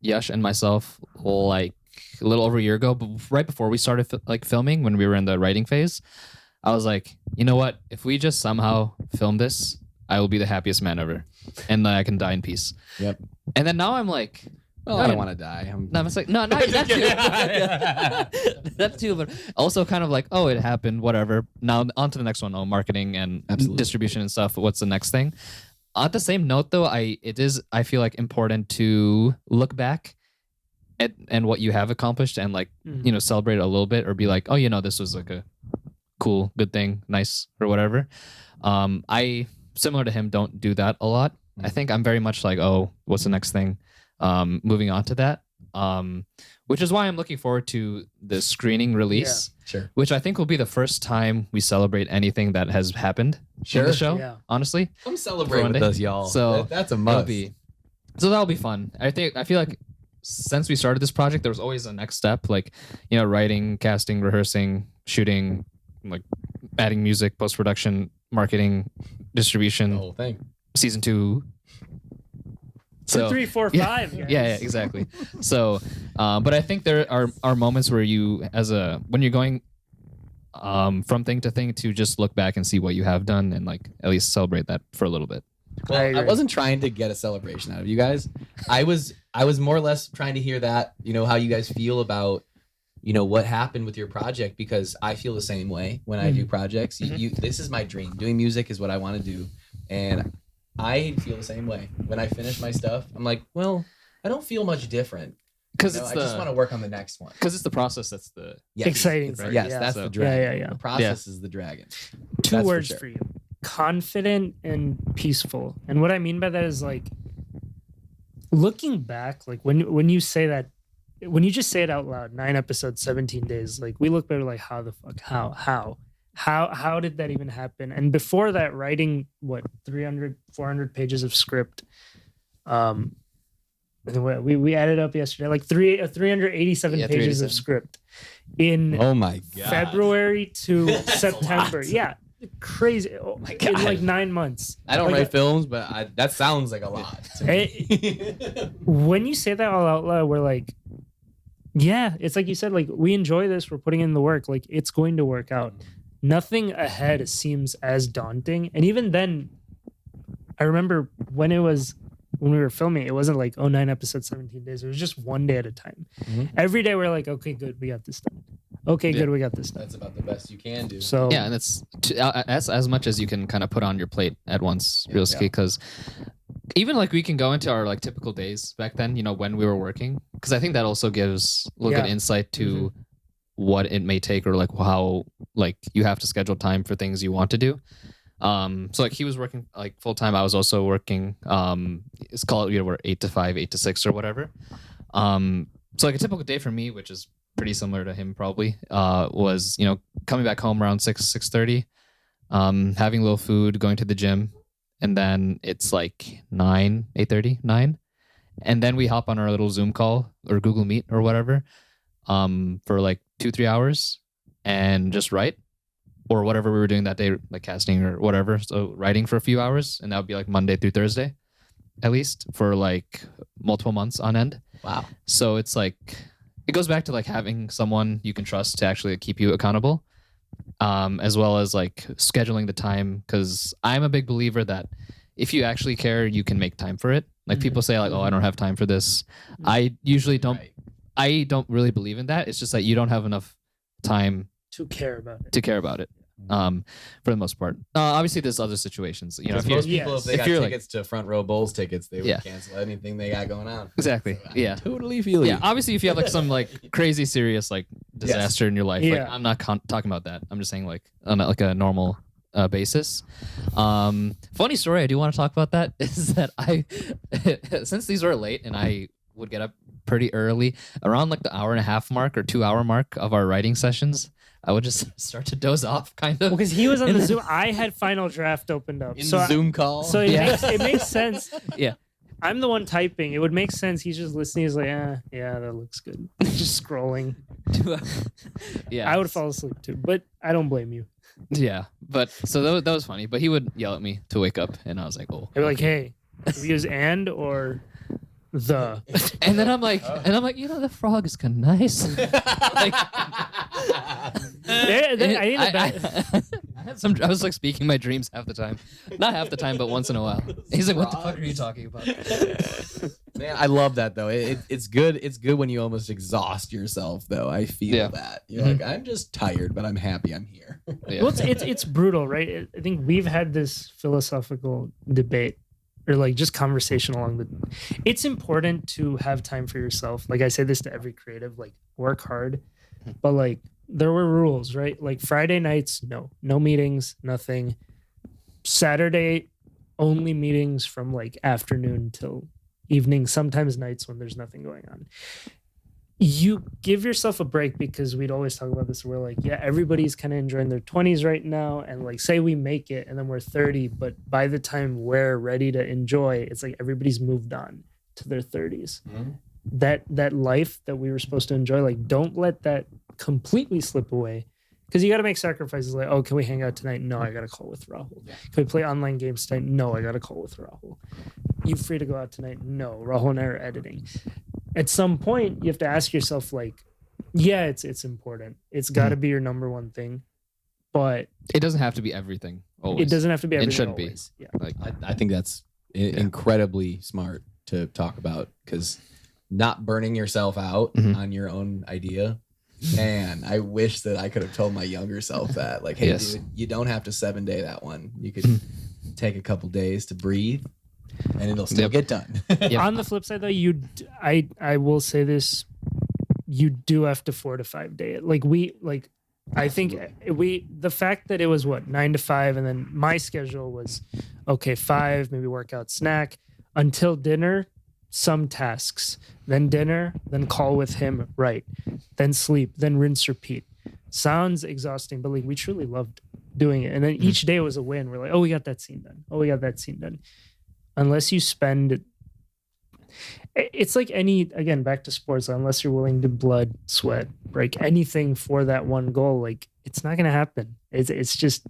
Yash and myself like a little over a year ago, but right before we started filming, when we were in the writing phase, I was like, you know what? If we just somehow film this, I will be the happiest man ever, and then I can die in peace. Yep. And then now I'm like, well, I don't want to die. I'm just like, no, not that too. That too, but also kind of like, oh, it happened, whatever. Now on to the next one. Oh, marketing and distribution and stuff. What's the next thing? On the same note, though, I feel like important to look back and what you have accomplished and like celebrate it a little bit, or be like, oh, this was like a cool, good thing, nice, or whatever. I, similar to him, don't do that a lot. I think I'm very much like, oh, what's the next thing? Moving on to that, which is why I'm looking forward to the screening release, which I think will be the first time we celebrate anything that has happened in the show. Honestly, come celebrate with us, y'all. So that's a must. That'll be fun. I feel like since we started this project, there was always a next step, like writing, casting, rehearsing, shooting, like adding music, post production, marketing, distribution. The whole thing. Season 2. So 3, 4, 5. Guys. Yeah, exactly. So, but I think there are moments where you, when you're going from thing to thing, to just look back and see what you have done and like at least celebrate that for a little bit. Well, I wasn't trying to get a celebration out of you guys. I was more or less trying to hear that, how you guys feel about, what happened with your project, because I feel the same way when I do projects. This is my dream. Doing music is what I want to do. And I feel the same way. When I finish my stuff, I'm like, well, I don't feel much different. Because I just want to work on the next one. Because it's the process that's the exciting. Right? Yes, that's the dragon. Yeah. The process is the dragon. 2 words for you: confident and peaceful. And what I mean by that is like, looking back, like when you say that, when you just say it out loud, 9 episodes, 17 days, like we look back like, how the fuck, how did that even happen? And before that, writing 300, 400 pages of script. We added up yesterday, like 387 pages of script in February to September. Yeah, crazy. Oh my God. In like 9 months. I don't write films, but that sounds like a lot. When you say that all out loud, we're like, yeah, it's like you said, like we enjoy this. We're putting in the work. Like it's going to work out. Nothing ahead seems as daunting. And even then, I remember when we were filming, it wasn't like, 9 episodes, 17 days. It was just one day at a time. Every day we're like, okay, good, we got this done. Okay, good, we got this done. That's about the best you can do. So yeah, and it's as much as you can kind of put on your plate at once, realistically, because even like we can go into our like typical days back then, when we were working, because I think that also gives a little good insight to what it may take, or like how like you have to schedule time for things you want to do. So like he was working like full time. I was also working. It's called we're 8 to 5, 8 to 6 or whatever. So like a typical day for me, which is pretty similar to him probably, was coming back home around 6:30, having a little food, going to the gym, and then it's like 8:30, 9, and then we hop on our little Zoom call or Google Meet or whatever, for like 2-3 hours and just write. Or whatever we were doing that day, like casting or whatever. So writing for a few hours, and that would be like Monday through Thursday, at least for like multiple months on end. Wow. So it's like it goes back to like having someone you can trust to actually keep you accountable, as well as like scheduling the time. Because I'm a big believer that if you actually care, you can make time for it. Like people say like, oh, I don't have time for this. I usually don't. Right. I don't really believe in that. It's just that you don't have enough time to care about it. For the most part. Obviously, there's other situations. You know, Because if most you're, people, if they if got you're, tickets to front row Bulls tickets, they would Yeah. cancel anything they got going on. exactly. So I Yeah. totally feel you. Yeah. Obviously, if you have like some like crazy serious like disaster in your life, like Yeah. I'm not talking about that. I'm just saying like on like a normal basis. Funny story. I do want to talk about that is that I, since these were late and I would get up pretty early around like the hour and a half mark or 2 hour mark of our writing sessions, I would just start to doze off kind of. Well, because he was on the Zoom. I had Final Draft opened up. In so the Zoom call. So it makes sense. Yeah. I'm the one typing. It would make sense. He's just listening. He's like, yeah, that looks good. Just scrolling. Yeah. I would fall asleep too, but I don't blame you. Yeah. But so that was funny. But he would yell at me to wake up, and I was like, oh. They're like, hey, do we use and or the? And then I'm like, you know, the frog is kind of nice. Like, I was like speaking my dreams half the time, not half the time, but once in a while. He's like, "What the fuck are you talking about?" Man, I love that though. It's good. It's good when you almost exhaust yourself though. I feel that you're like, I'm just tired, but I'm happy I'm here. Yeah. Well, it's brutal, right? I think we've had this philosophical debate or like just conversation along the. It's important to have time for yourself. Like I say this to every creative, like work hard, but like there were rules, right? Like Friday nights, no meetings, nothing. Saturday, only meetings from like afternoon till evening, sometimes nights when there's nothing going on. You give yourself a break because we'd always talk about this. We're like, yeah, everybody's kind of enjoying their 20s right now. And like, say we make it and then we're 30, but by the time we're ready to enjoy, it's like everybody's moved on to their 30s. Mm-hmm. That life that we were supposed to enjoy, like, don't let that completely slip away. Because you got to make sacrifices like, oh, can we hang out tonight? No, I got a call with Rahul. Yeah. Can we play online games tonight? No, I got a call with Rahul. You free to go out tonight? No, Rahul and I are editing. At some point, you have to ask yourself, like, yeah, it's important. It's got to be your number one thing. But it doesn't have to be everything. Always. It doesn't have to be everything. It shouldn't always. be. Yeah. Like, I think that's incredibly smart to talk about because not burning yourself out on your own idea. Man, I wish that I could have told my younger self that. Like, hey, dude, you don't have to 7-day that one. You could take a couple days to breathe, and it'll still get done. On the flip side, though, I will say this: you do have to 4 to 5 day it. I think the fact that it was 9 to 5, and then my schedule was 5, maybe workout, snack until dinner. Some tasks, then dinner, then call with him, right? Then sleep, then rinse, repeat. Sounds exhausting, but like we truly loved doing it. And then each day was a win. We're like, oh, we got that scene done. Oh, we got that scene done. Unless you spend, it's like again, back to sports, unless you're willing to blood, sweat, break anything for that one goal, like it's not going to happen. It's just,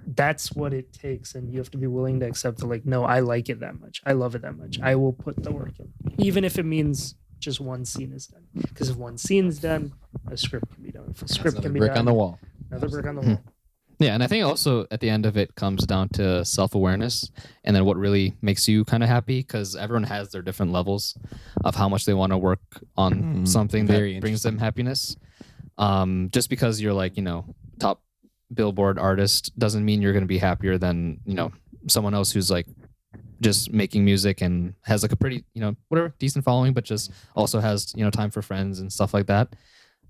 that's what it takes, and you have to be willing to accept it. Like, no, I like it that much. I love it that much. I will put the work in, even if it means just one scene is done. Because if one scene is done, a script can be done. If a script can be done, brick on the wall. Another brick on the wall. Yeah, and I think also at the end of it comes down to self-awareness, and then what really makes you kind of happy, because everyone has their different levels of how much they want to work on something that brings them happiness. Just because you're like, top Billboard artist doesn't mean you're going to be happier than someone else who's like just making music and has like a pretty decent following, but just also has time for friends and stuff like that.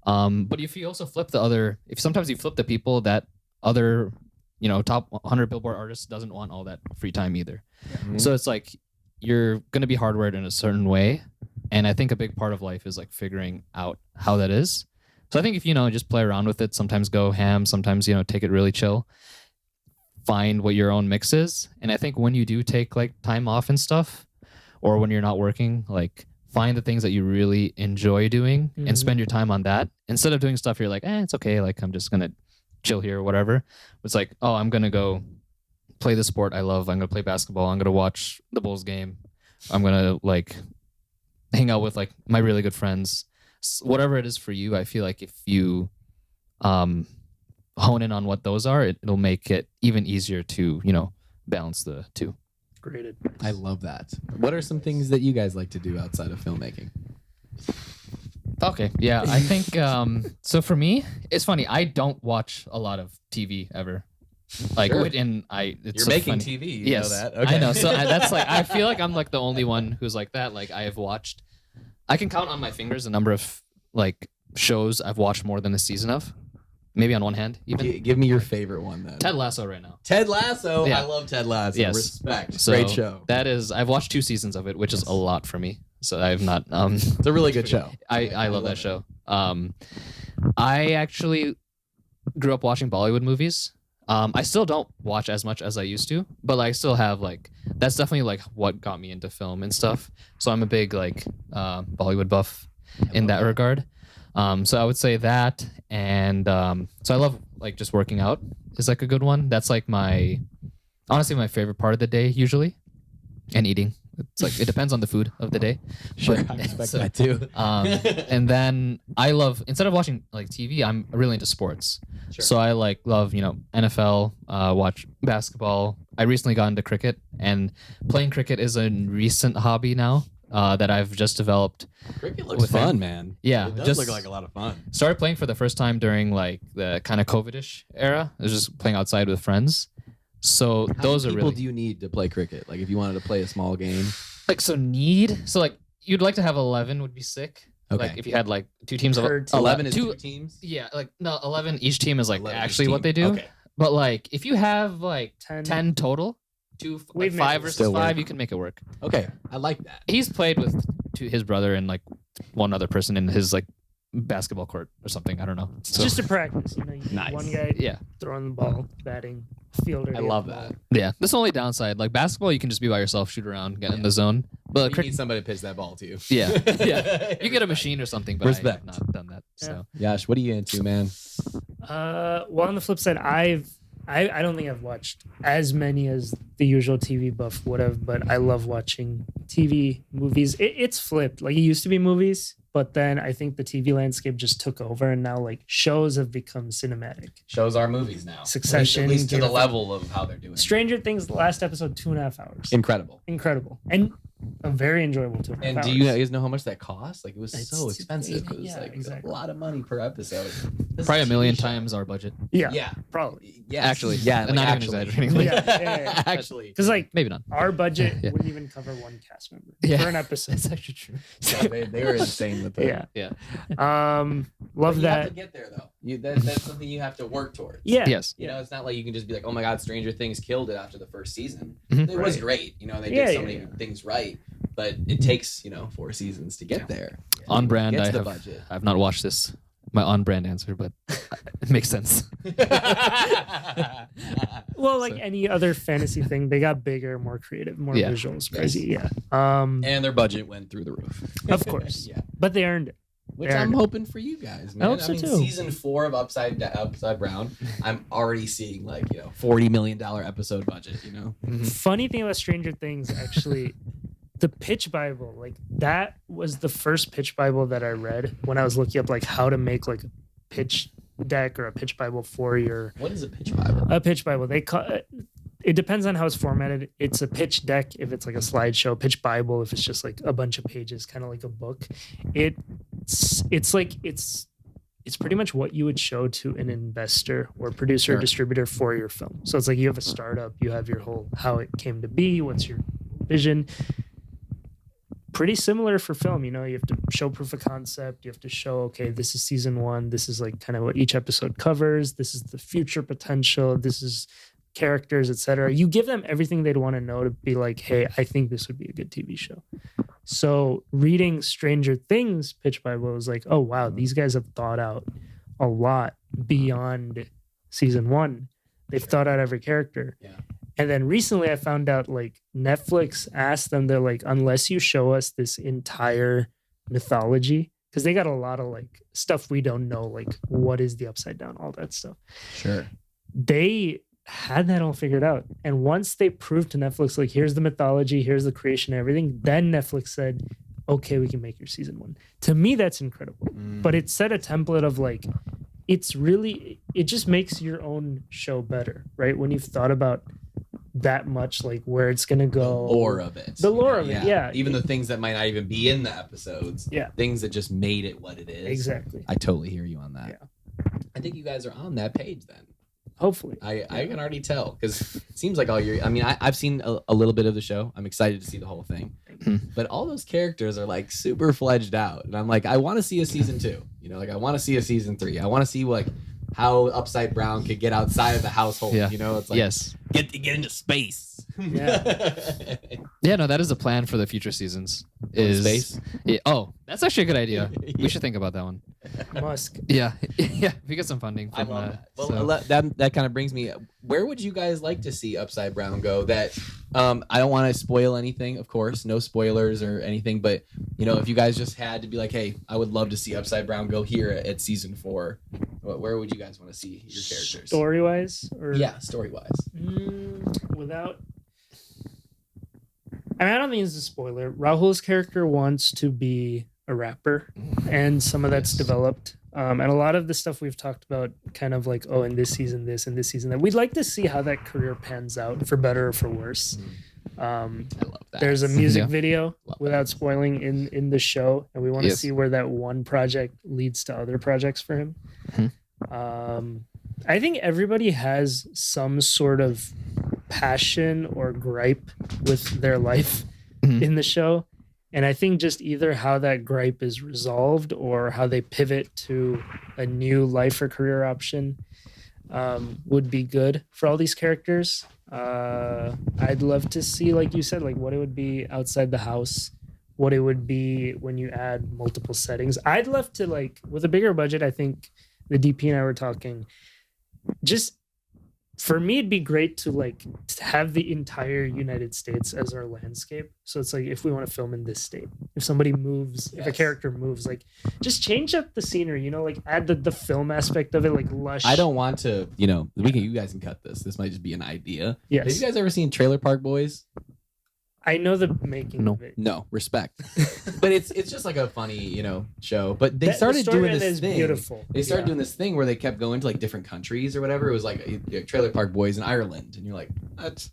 But if you also flip sometimes you flip the people that other top 100 Billboard artists doesn't want all that free time either. So it's like you're going to be hardwired in a certain way, and I think a big part of life is like figuring out how that is. So I think if just play around with it, sometimes go ham, sometimes take it really chill, find what your own mix is. And I think when you do take like time off and stuff, or when you're not working, like find the things that you really enjoy doing and spend your time on that instead of doing stuff you're like, it's okay, like I'm just gonna chill here or whatever. It's like, oh, I'm gonna go play the sport I love. I'm gonna play basketball. I'm gonna watch the Bulls game. I'm gonna like hang out with like my really good friends. whatever it is for you, I feel like if you hone in on what those are, it'll make it even easier to, balance the two. Great advice. I love that. What are some things that you guys like to do outside of filmmaking? Okay. Yeah. I think, so for me, it's funny. I don't watch a lot of TV ever. Like, Sure. it's You're so making funny. TV. You Yes, know that. Okay. I know. So that's like, I feel like I'm like the only one who's like that. Like I have watched, I can count on my fingers the number of like shows I've watched more than a season of. Maybe on one hand, even. Give me your favorite one then. Ted Lasso right now. Ted Lasso. Yeah. I love Ted Lasso. Yes. Respect. So Great show. That is, I've watched 2 seasons of it, which is a lot for me. So I've not. It's a really good show. I love that show. I actually grew up watching Bollywood movies. I still don't watch as much as I used to, but I still have like, that's definitely like what got me into film and stuff. So I'm a big like Bollywood buff in that regard. So I would say that, and so I love like just working out is like a good one. That's like honestly my favorite part of the day usually, and eating. It's like it depends on the food of the day. Sure, But- I respect so- that too. And then I love, instead of watching like TV, I'm really into sports. Sure. So I like love, NFL, watch basketball. I recently got into cricket, and playing cricket is a recent hobby now that I've just developed. Cricket looks with fun, him. man. Yeah, It does just look like a lot of fun. started playing for the first time during like the kind of COVID-ish era. I was just playing outside with friends. So How those are many people really do you need to play cricket? Like if you wanted to play a small game. like, so like you'd like to have 11 would be sick. Okay. Like if you had like 2 teams of Per team. 11 is two- 2 teams? Yeah, like no, 11 each team is like 11 each actually what team. they do. Okay. But like if you have like 10 total, like We've made 5 it versus still 5, work. you can make it work. Okay. I like that. He's played with his brother and like one other person in his like basketball court or something. I don't know. It's just a practice, you need Nice. one guy Yeah. throwing the ball, batting, fielder. I love that. Yeah. That's the only downside. Like basketball, you can just be by yourself, shoot around, get in the zone. But You need somebody to pitch that ball to you. yeah. Yeah. You get a machine or something, but I Respect. have not done that. So Yash, what are you into, man? Well, on the flip side, I don't think I've watched as many as the usual TV buff would have, but I love watching TV movies. It's flipped. Like it used to be movies, but then I think the TV landscape just took over, and now like shows have become cinematic. Shows are movies now. Succession, At least to Game the of level of how they're doing it. Stranger Things, the last episode, 2.5 hours. Incredible. Incredible. And a very enjoyable 2.5 And hours. do you guys know how much that costs? Like it was It's- so expensive. It was yeah, like exactly. a lot of money per episode. This probably is a million TV show. times our budget. Yeah, Yeah. probably. Yes. Actually. Yeah. Not even actually. exaggerating. Yeah. Actually. Because like Maybe not. our budget Yeah. wouldn't even cover one cast member Yeah. for an episode. That's actually true. Yeah, they were insane with it. Yeah. Yeah. Love You have to that. get there though. That's something you have to work towards. Yeah. Yes. You know, it's not like you can just be like, oh my God, Stranger Things killed it after the first season. Mhm. It was Right. great. You know, they Yeah, did so yeah, many yeah. things right, but it takes, 4 seasons to get Yeah. there. On brand, Get I to the have budget. I've not watched this. My on brand answer, but it makes sense. Well, like So- any other fantasy thing, they got bigger, more creative, more Yeah. visuals, crazy. Yeah. And their budget went through the roof. Of course. Yeah. But they earned it. Which There. I'm hoping for you guys, man. hope so, mean, too. season 4 of Upside Brown, I'm already seeing like, $40 million episode budget, Funny thing about Stranger Things, actually, the pitch Bible, like that was the first pitch Bible that I read when I was looking up like how to make like a pitch deck or a pitch Bible for your What is a pitch Bible? a pitch Bible. They call it depends on how it's formatted. It's a pitch deck if it's like a slideshow, pitch Bible if it's just like a bunch of pages, kind of like a book. It's pretty much what you would show to an investor or producer or Sure. distributor for your film. So it's like you have a startup, you have your whole how it came to be, what's your vision. Pretty similar for film, you have to show proof of concept. You have to show, okay, this is season 1. This is like kind of what each episode covers. This is the future potential. This is characters, etc. You give them everything they'd want to know to be like, hey, I think this would be a good TV show. So reading Stranger Things pitch Bible was like, oh wow, these guys have thought out a lot beyond season 1. They've thought out every character. Yeah. And then recently I found out like Netflix asked them, they're like, unless you show us this entire mythology, because they got a lot of like stuff we don't know, like what is the upside down, all that stuff. Sure. They had that all figured out. And once they proved to Netflix, like, here's the mythology, here's the creation, everything, then Netflix said, okay, we can make your season 1. To me, that's incredible. But it set a template of like, it just makes your own show better, right? When you've thought about that much, like where it's gonna go, The lore of it. The lore of it, yeah. Even the things that might not even be in the episodes. Yeah. Things that just made it what it is. Exactly. I totally hear you on that. Yeah. I think you guys are on that page then. Hopefully. I can already tell because it seems like I've seen a little bit of the show. I'm excited to see the whole thing. But all those characters are like super fledged out. And I'm like, I want to see a season 2. You know, like I want to see a season 3. I want to see like how Upside Brown could get outside of the household. Yeah. You know, it's like get into space. Yeah. Yeah, no, that is a plan for the future seasons. Space? Yeah, that's actually a good idea. We should think about that one. Musk. Yeah, yeah, we get some funding I from love that. that. Well, so. that kind of brings me. Where would you guys like to see Upside Brown go? That I don't want to spoil anything, of course, no spoilers or anything. But you know, if you guys just had to be like, hey, I would love to see Upside Brown go here at season 4. Where would you guys want to see your characters? Story wise, or Story wise. Without. I mean, I don't think it's a spoiler. Rahul's character wants to be a rapper, and some of that's developed. And a lot of the stuff we've talked about, kind of like, in this season, this, and this season, that. We'd like to see how that career pans out, for better or for worse. I love that. There's a music video, Love without that. spoiling, in the show, and we want to Yes. see where that one project leads to other projects for him. I think everybody has some sort of passion or gripe with their life in the show. And I think just either how that gripe is resolved or how they pivot to a new life or career option would be good for all these characters. I'd love to see, like you said, like what it would be outside the house, what it would be when you add multiple settings. I'd love to, like, with a bigger budget, I think the DP and I were talking, just for me, it'd be great to like to have the entire United States as our landscape. So it's like, if we want to film in this state, if somebody moves, if a character moves, like just change up the scenery, you know, like add the film aspect of it, like lush. I don't want to, you know, you guys can cut this. This might just be an idea. Yes. Have you guys ever seen Trailer Park Boys? I know the making of it. No, respect. But it's just like a funny, you know, show. But they The started doing storyline this is thing. beautiful. They started doing this thing where they kept going to like different countries or whatever. It was like Trailer Park Boys in Ireland, and you're like, that's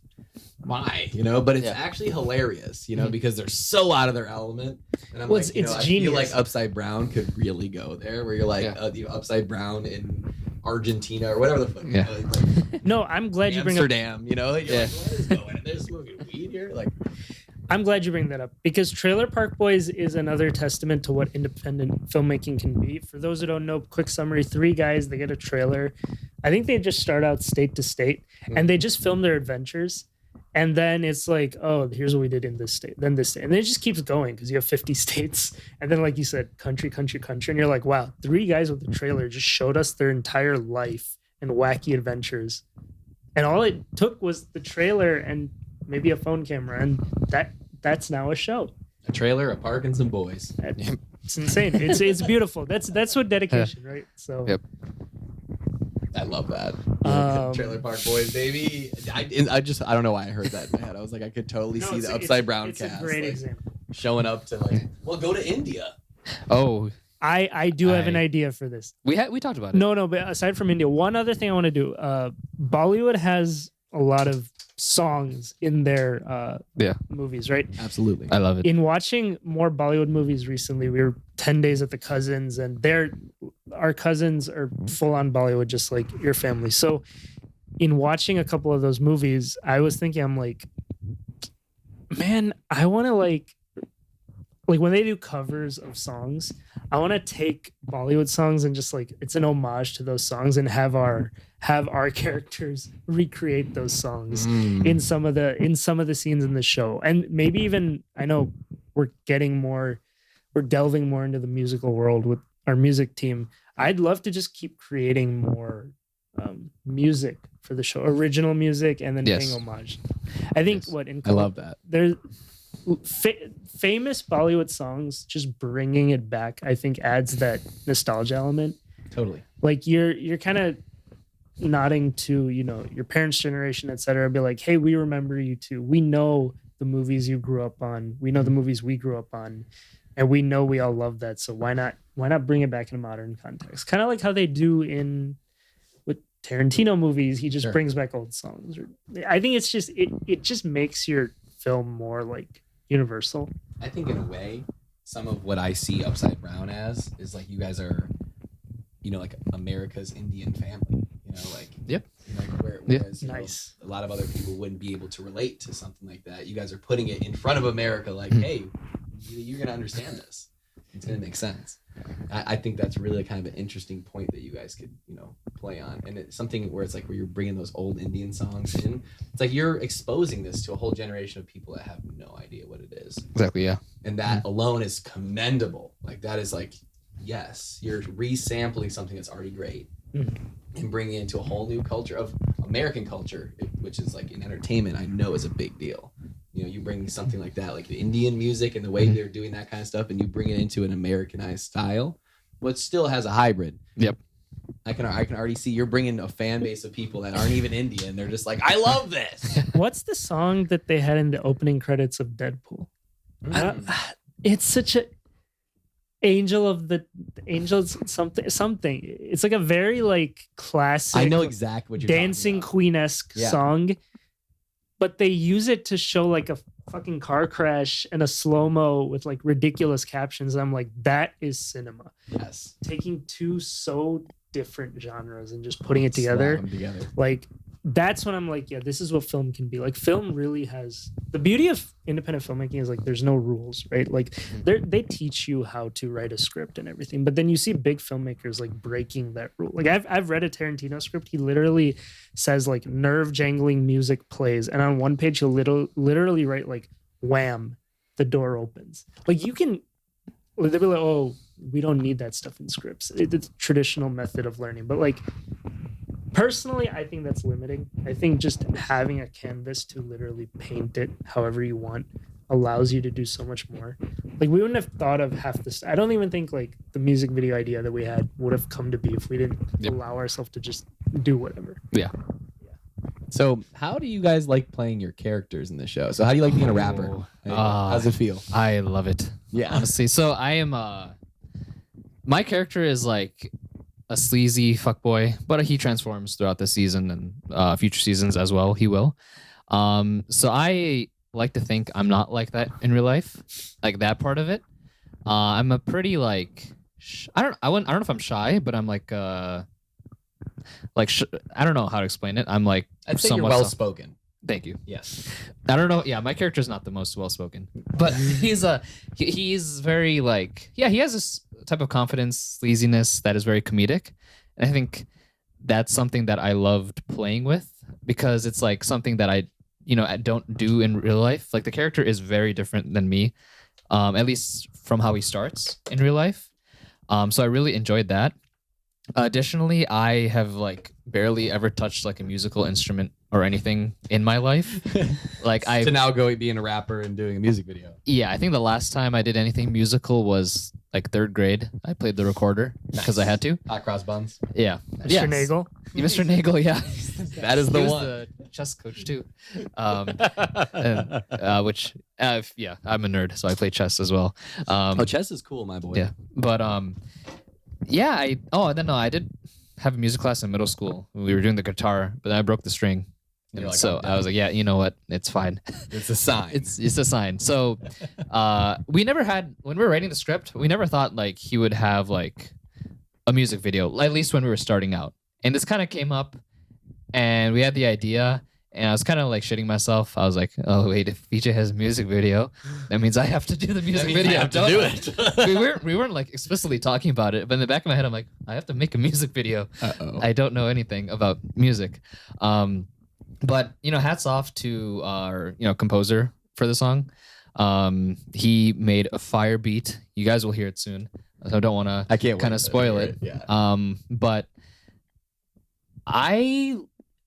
why, you know? But it's actually hilarious, you know, because they're so out of their element. And I'm Well, like, you know, it's I feel genius. like Upside Brown could really go there, where you're like, you know, Upside Brown in Argentina or whatever the fuck. Yeah. Like No, I'm glad you bring up. Amsterdam, you know? You're like, what is going on? They're smoking weed here? Like, I'm glad you bring that up, because Trailer Park Boys is another testament to what independent filmmaking can be. For those who don't know, quick summary: 3 guys, they get a trailer. I think they just start out state to state, and they just film their adventures. And then it's like, oh, here's what we did in this state, then this state. And then it just keeps going because you have 50 states. And then, like you said, country. And you're like, wow, 3 guys with a trailer just showed us their entire life and wacky adventures. And all it took was the trailer and maybe a phone camera. And that's now a show. a trailer, a park, and some boys. It's insane. It's beautiful. That's what dedication, right? So Yep. I love that. Um, Trailer Park Boys, baby. I don't know why I heard that in my head. I was like, I could totally no, see it's- the Upside it's- Brown it's cast a great like, example. showing up to like, well, go to India. Oh, I do have an idea for this. we talked about it. No, but aside from India, one other thing I want to do. Bollywood has a lot of songs in their movies, right? Absolutely. I love it. In watching more Bollywood movies recently, we were 10 days at the cousins, and our cousins are full on Bollywood, just like your family. So in watching a couple of those movies, I was thinking, I'm like, man, I want to like when they do covers of songs, I want to take Bollywood songs and just like, it's an homage to those songs, and have our characters recreate those songs in some of the scenes in the show. And maybe even, I know we're delving more into the musical world with our music team. I'd love to just keep creating more music for the show, original music, and then paying homage. I think I love that. There's famous Bollywood songs, just bringing it back, I think adds that nostalgia element. Totally. Like you're kind of nodding to, your parents' generation, et cetera, be like, hey, we remember you too. We know the movies you grew up on. We know the movies we grew up on, and we know we all love that. So why not bring it back in a modern context? Kind of like how they do with Tarantino movies. He just brings back old songs. I think it's just it just makes your film more like universal. I think in a way, some of what I see Upside Brown as is like you guys are, like America's Indian family. Like yep. Whereas nice. A lot of other people wouldn't be able to relate to something like that. You guys are putting it in front of America, like, hey, you're gonna understand this. It's gonna make sense. I think that's really kind of an interesting point that you guys could, play on. And it's something where it's like where you're bringing those old Indian songs in. It's like you're exposing this to a whole generation of people that have no idea what it is. Exactly, yeah. And that alone is commendable. Like that is like, yes, you're resampling something that's already great and bringing it into a whole new culture of American culture, which is like in entertainment, I know is a big deal. You bring something like that, like the Indian music and the way they're doing that kind of stuff, and you bring it into an Americanized style, but still has a hybrid. Yep. I can already see you're bringing a fan base of people that aren't even Indian. They're just like, I love this. What's the song that they had in the opening credits of Deadpool? It's such a angels something. It's like a very like classic. I know exactly what you're Dancing Queen-esque song. But they use it to show like a fucking car crash and a slow-mo with like ridiculous captions. I'm like, that is cinema. Yes. Taking two so different genres and just putting it together. Like, that's when I'm like, yeah, this is what film can be. Like, film really has... The beauty of independent filmmaking is like there's no rules, right? Like, they teach you how to write a script and everything. But then you see big filmmakers like breaking that rule. Like, I've read a Tarantino script. He literally says like nerve-jangling music plays. And on one page, he'll literally write like, wham, the door opens. Like, you can... They'll be like, oh, we don't need that stuff in scripts. It's a traditional method of learning. But like... Personally, I think that's limiting. I think just having a canvas to literally paint it however you want allows you to do so much more. Like, we wouldn't have thought of half this. I don't even think like the music video idea that we had would have come to be if we didn't allow ourselves to just do whatever. Yeah. So how do you guys like playing your characters in the show? So how do you like being a rapper? How's it feel? I love it. Yeah. Honestly. So I am my character is like a sleazy fuckboy, but he transforms throughout the season and future seasons as well. He will. So I like to think I'm not like that in real life, like that part of it. I'm a pretty like I don't know if I'm shy, but I'm like I don't know how to explain it. I'm like I'd say you're well spoken. Thank you. Yes. I don't know. Yeah, my character's not the most well spoken, but he's very like he has this type of confidence, sleaziness that is very comedic, and I think that's something that I loved playing with because it's like something that I don't do in real life. Like the character is very different than me, at least from how he starts in real life. So I really enjoyed that. Additionally, I have like barely ever touched like a musical instrument or anything in my life. Like I to now go being a rapper and doing a music video. Yeah, I think the last time I did anything musical was like third grade. I played the recorder because I had to. Hot cross buns. Yeah, Mr. Nagel. Mr. Nagel. Yeah, that is the he one. Was the chess coach too. Which yeah, I'm a nerd, so I play chess as well. Chess is cool, my boy. Yeah, but yeah, I did have a music class in middle school. We were doing the guitar, but then I broke the string. And like, so I was like, yeah, you know what? It's fine. It's a sign. It's a sign. So we never had, when we were writing the script, we never thought like he would have like a music video, at least when we were starting out. And this kind of came up and we had the idea and I was kind of like shitting myself. I was like, oh wait, if BJ has a music video, that means I have to do the music video. I have to do it. we weren't like explicitly talking about it, but in the back of my head, I'm like, I have to make a music video. I don't know anything about music. But hats off to our composer for the song. He made a fire beat. You guys will hear it soon. So I don't want to kind of spoil it. Yeah. But I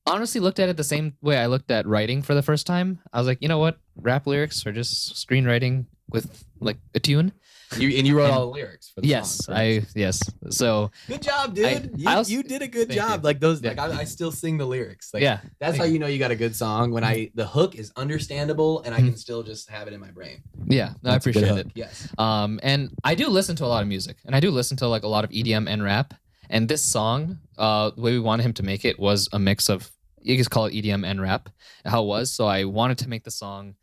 honestly looked at it the same way I looked at writing for the first time. I was like, you know what? Rap lyrics are just screenwriting with like a tune. You wrote all the lyrics for the Yes, song, correct? yes. So Good job, dude. You did a good Thank job. you. Like those, Yeah. like I still sing the lyrics. Like yeah, that's how you know you got a good song when the hook is understandable and I can still just have it in my brain. yeah. No, I That's a good appreciate it. hook, yes. And I do listen to a lot of music, and I do listen to like a lot of EDM and rap. And this song, the way we wanted him to make it was a mix of, you could call it EDM and rap, how it was. So I wanted to make the song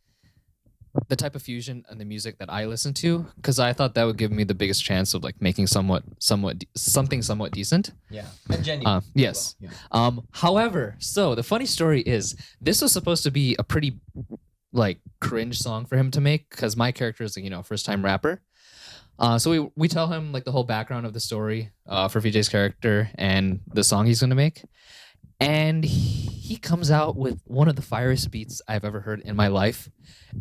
the type of fusion and the music that I listen to, because I thought that would give me the biggest chance of like making something somewhat decent. Yeah. And genuine. Yes. Well, yeah. However, so the funny story is this was supposed to be a pretty like cringe song for him to make, because my character is a first time rapper. So we tell him like the whole background of the story for VJ's character and the song he's gonna make, and he comes out with one of the firiest beats I've ever heard in my life,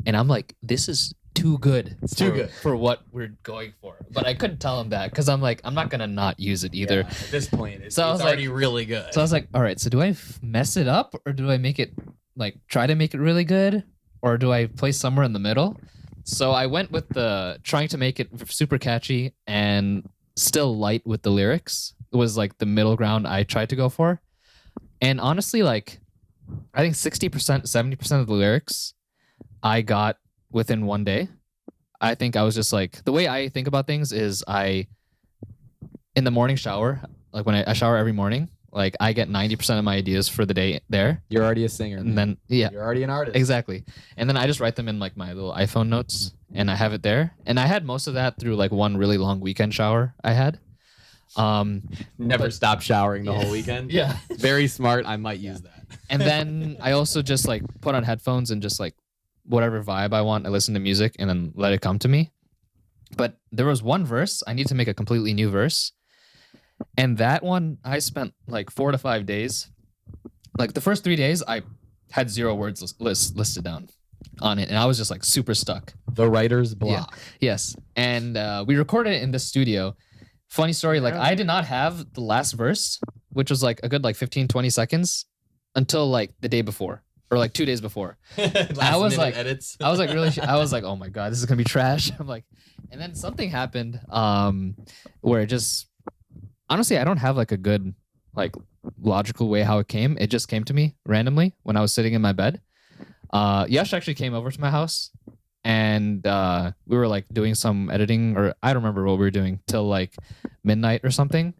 and I'm like, this is too good. It's too good for what we're going for. But I couldn't tell him that because I'm like, I'm not gonna not use it either. Yeah, at this point, it's, So I it's was already really good. So I was like, all right, so do I mess it up, or do I make it like try to make it really good, or do I play somewhere in the middle? So I went with the trying to make it super catchy and still light with the lyrics. It was like the middle ground I tried to go for. And honestly, like I think 60%, 70% of the lyrics I got within one day. I think I was just like, the way I think about things is in the morning shower, like when I shower every morning, like I get 90% of my ideas for the day there. You're already a singer. And then, yeah, You're already an artist. exactly. And then I just write them in like my little iPhone notes and I have it there. And I had most of that through like one really long weekend shower I had. Never stop showering the whole weekend. Yeah. Very smart. I might use that. And then I also just like put on headphones and just like whatever vibe I want, I listen to music and then let it come to me. But there was one verse, I need to make a completely new verse. And that one, I spent like 4 to 5 days. Like the first 3 days, I had 0 words listed down on it. And I was just like super stuck. The writer's block. Yes. And we recorded it in the studio. Funny story, like I did not have the last verse, which was like a good like 15, 20 seconds until like the day before or like 2 days before. I was like, edits. I was like really, I was like, oh my God, this is gonna be trash. I'm like, and then something happened where it just, honestly, I don't have like a good like logical way how it came. It just came to me randomly when I was sitting in my bed. Yash actually came over to my house and we were like doing some editing, or I don't remember what we were doing till like midnight or something.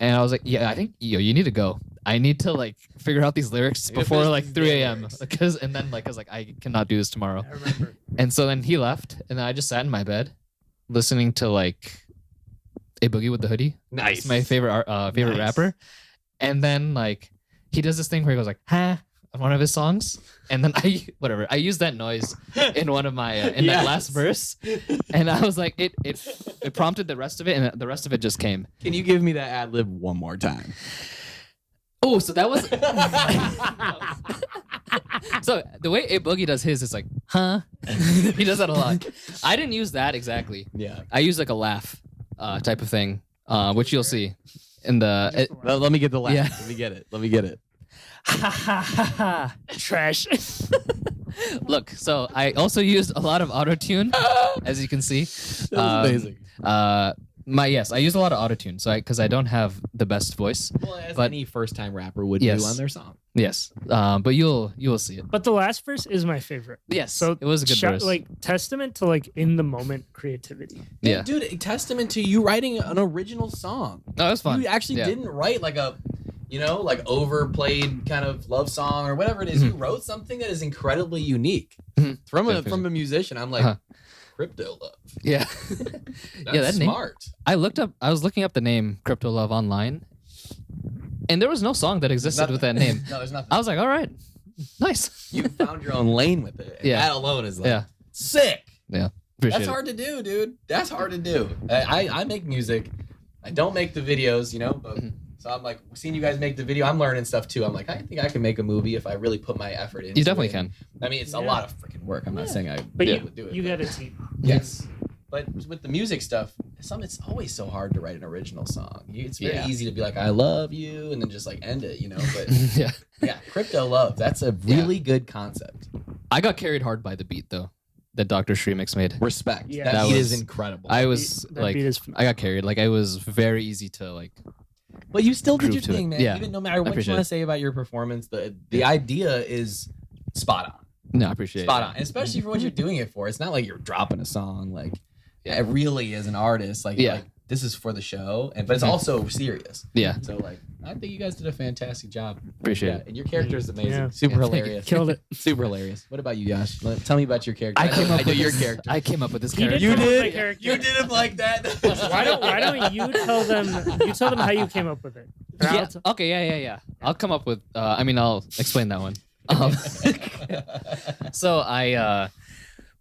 And I was like, yeah, I think you need to go. I need to like figure out these lyrics before like 3 a.m. Because I cannot do this tomorrow. I remember. And so then he left, and then I just sat in my bed listening to like A Boogie with the Hoodie. Nice. It's my favorite Nice. rapper. And then like he does this thing where he goes like, huh, on one of his songs. And then I used that noise in one of my in that last verse. And I was like, it prompted the rest of it, and the rest of it just came. Can you give me that ad lib one more time? Oh, so that was so the way A Boogie does his is like, huh? He does that a lot. I didn't use that exactly. Yeah. I use like a laugh type of thing, which you'll see in the Let me get the laugh. Yeah. Let me get it. Trash. Look, so I also used a lot of auto-tune, as you can see. That was amazing. I use a lot of auto-tune, so because I don't have the best voice. Well, as but- any first-time rapper would Yes. do on their song. Yes, but you will see it. But the last verse is my favorite. Yes, So it was a good verse. Like testament to like in the moment creativity. Yeah. Dude, a testament to you writing an original song. No, it was fun. You actually Yeah. didn't write like a, like overplayed kind of love song or whatever it is. You wrote something that is incredibly unique. Mhm. From Definitely. a musician. I'm like, Uh-huh. Crypto Love. Yeah. That's Yeah, that name- smart. I was looking up the name Crypto Love online, and there was no song that existed with that name. No, there's nothing. I was like, all right, nice. You found your own lane with it. And Yeah. That alone is like Yeah. sick. Appreciate That's it. hard to do, dude. That's hard to do. I make music. I don't make the videos, but Mhm. so I'm like seeing you guys make the video. I'm learning stuff too. I'm like, I think I can make a movie if I really put my effort into it. You definitely can. I mean, it's a Yeah. lot of freaking work. I'm not saying I But would do it. you got a team. Yes. But with the music stuff, it's always so hard to write an original song. It's very Yeah. easy to be like, I love you, and then just like end it, But Yeah. yeah, crypto love. That's a really good concept. I got carried hard by the beat though that Dr. Streamix made. Respect. Yeah. That That beat was- is incredible. I was That like, beat is I got carried. Like, it was very easy to like. But you still did groove your to it. thing, man. Yeah. Even no matter what you appreciate want to it. say about your performance, the idea is spot on. No, I appreciate Spot it. on. And especially for what you're doing it for. It's not like you're dropping a song. Like, Yeah. it really is an artist. Like, Yeah. like this is for the show, but it's also serious. Yeah, So like, I think you guys did a fantastic job. appreciate Yeah, it. and your character is amazing. Yeah. Super Yeah, thank you. hilarious. Killed it. Super hilarious. What about you, Yash? Tell me about your character. I came up I know with your this- character. I came up with this He did character. come up with a character. You did him like that. Why don't you tell them? You tell them how you came up with it. Or I'll Yeah. t- Okay. Yeah. I'll come up with. I'll explain that one. So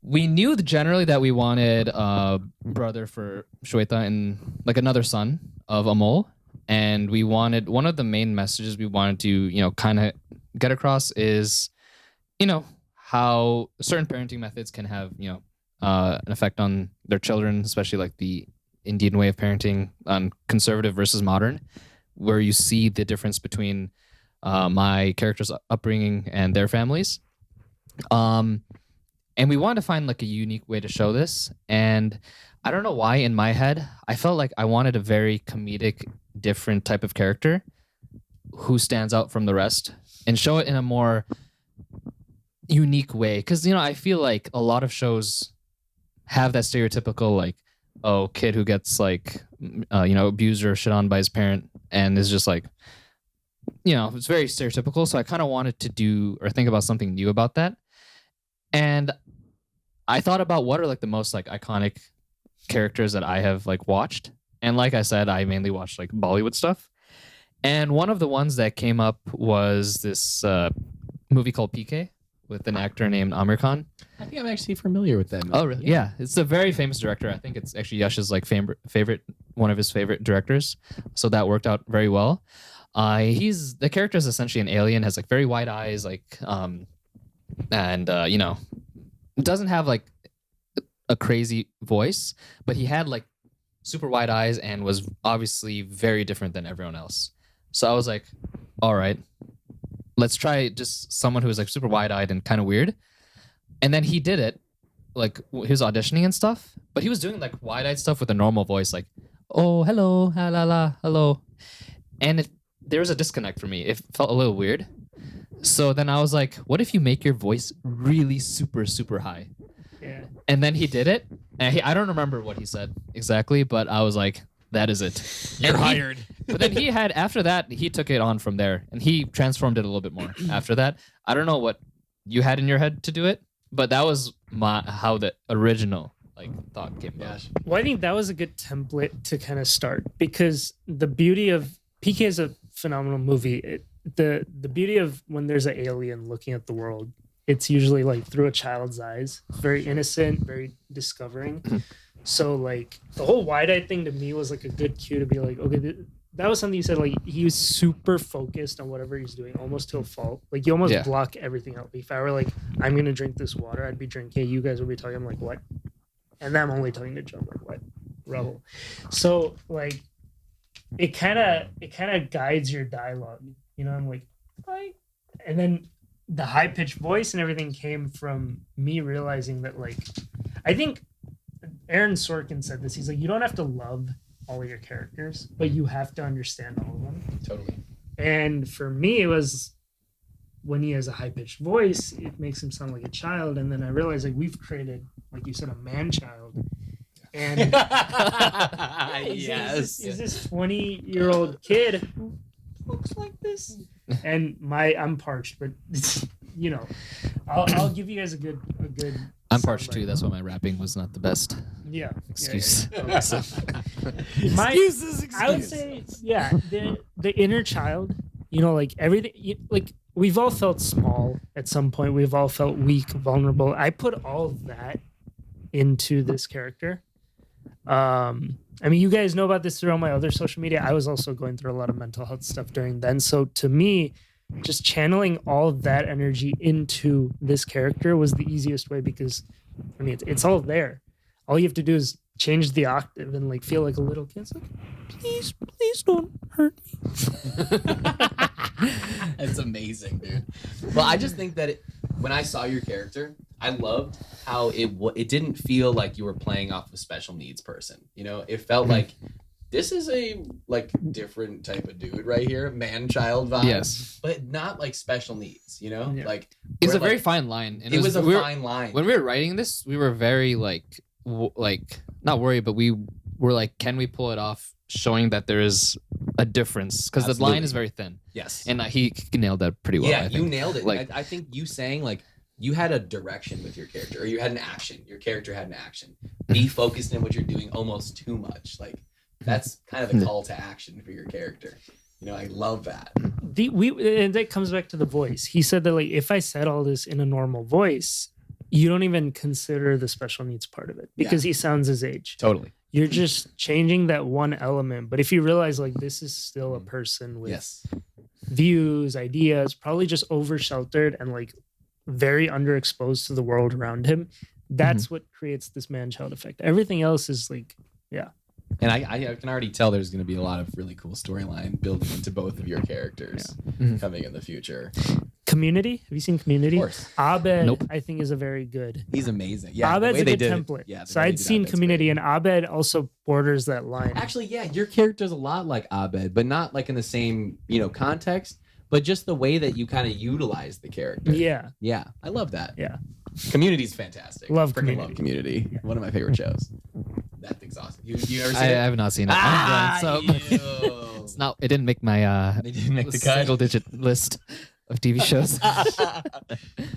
we knew generally that we wanted a brother for Shweta and like another son of Amol, and we wanted one of the main messages we wanted to kind of get across is how certain parenting methods can have an effect on their children, especially like the Indian way of parenting, conservative versus modern, where you see the difference between my character's upbringing and their families. And we wanted to find like a unique way to show this. And I don't know why in my head, I felt like I wanted a very comedic, different type of character who stands out from the rest and show it in a more unique way. Because, I feel like a lot of shows have that stereotypical like, oh, kid who gets like, abused or shit on by his parent and is just like, it's very stereotypical. So I kind of wanted to do or think about something new about that. And I thought about what are like the most like iconic characters that I have like watched. And like I said, I mainly watched like Bollywood stuff. And one of the ones that came up was this movie called PK with an actor named Amir Khan. I think I'm actually familiar with that movie. Oh, really? Yeah. It's a very famous director. I think it's actually Yash's like favorite, one of his favorite directors. So that worked out very well. The character is essentially an alien, has like very wide eyes, like, and doesn't have like a crazy voice, but he had like super wide eyes and was obviously very different than everyone else. So I was like, all right, let's try just someone who was like super wide eyed and kind of weird. And then he did it, like he was auditioning and stuff, but he was doing like wide eyed stuff with a normal voice, like, oh, hello, ha, la, la, hello. And there was a disconnect for me. It felt a little weird. So then I was like, what if you make your voice really super, super high? Yeah. And then he did it. And I don't remember what he said exactly, but I was like, that is it. You're And he- hired. But then after that, he took it on from there and he transformed it a little bit more after that. I don't know what you had in your head to do it, but that was how the original like thought came about. Yash. Well, I think that was a good template to kind of start because the beauty of PK is a phenomenal movie. The beauty of when there's an alien looking at the world, it's usually like through a child's eyes. It's very innocent, very discovering. So like the whole wide-eyed thing to me was like a good cue to be like, okay, that was something you said. Like he was super focused on whatever he's doing, almost to a fault. Like you almost Yeah. block everything out. If I were like, I'm gonna drink this water, I'd be drinking. You guys would be talking. I'm like, what? And then I'm only talking to Joe. Like what? Rebel. So like, it kind of guides your dialogue. I'm like, hi. And then the high pitched voice and everything came from me realizing that like, I think Aaron Sorkin said this. He's like, you don't have to love all of your characters, but you have to understand all of them. Totally. And for me, it was when he has a high pitched voice, it makes him sound like a child. And then I realized like we've created, like you said, a man child. And Yes. is this 20-year-old kid who looks like this? And I'm parched, but I'll give you guys a good. I'm parched soundbite. too. That's why my rapping was not the best Yeah. excuse. Yeah. So, Excuses. I would say, yeah, the inner child, like everything, like we've all felt small at some point. We've all felt weak, vulnerable. I put all of that into this character. I mean, you guys know about this through all my other social media. I was also going through a lot of mental health stuff during then. So to me, just channeling all of that energy into this character was the easiest way because, I mean, it's all there. all you have to do is change the octave and like feel like a little kid. It's like, please don't hurt me. That's amazing, dude. Well, I just think that when I saw your character, I loved how it didn't feel like you were playing off a special needs person. You know, it felt like this is a like different type of dude right here, man-child vibe. Yes, but not like special needs. You know, like it's a like, very fine line. And it was a fine line. When we were writing this, we were very like not worried, but we were like, can we pull it off, showing that there is a difference, because the line is very thin. Yes, and he nailed that pretty well. Yeah, you nailed it. Like, I think you saying like you had a direction with your character, or you had an action. Your character had an action. Be focused in what you're doing almost too much. Like that's kind of the call to action for your character. You know, I love that. And that comes back to the voice. He said that like if I said all this in a normal voice, you don't even consider the special needs part of it because he sounds his age. Totally. You're just changing that one element. But if you realize like this is still a person with views, ideas, probably just over sheltered and like very underexposed to the world around him, that's what creates this man-child effect. Everything else is like, And I can already tell there's going to be a lot of really cool storyline building into both of your characters coming in the future. Community? Have you seen Community? Of course. Abed, I think, is a very good. He's amazing. Yeah, Abed's a good template. Yeah, so I'd seen Community, and Abed also borders that line. Actually, yeah, your character's a lot like Abed, but not like in the same context, but just the way that you kind of utilize the character. Yeah. Yeah, I love that. Yeah. Community's fantastic. Love Freaking Community. love Community. Yeah. One of my favorite shows. That thing's awesome. You ever seen I it? have not seen it. It's not. It didn't make my They didn't make the cut. single-digit list of TV shows.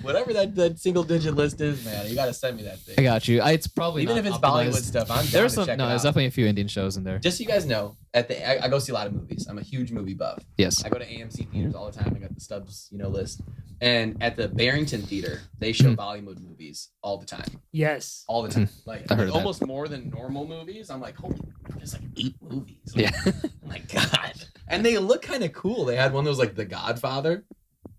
Whatever that single digit list is, man, you gotta send me that thing. I got you. It's probably even not if it's optimized. Bollywood stuff. I'm down There's to some. check No, it there's out. definitely a few Indian shows in there. Just so you guys know, I go see a lot of movies. I'm a huge movie buff. Yes. I go to AMC theaters all the time. I got the stubs, list. And at the Barrington Theater, they show Bollywood movies all the time. Yes. All the time. Like I heard of almost more than normal movies. I'm like, holy, there's like 8 movies. Yeah. Oh my God. And they look kind of cool. They had one that was like The Godfather.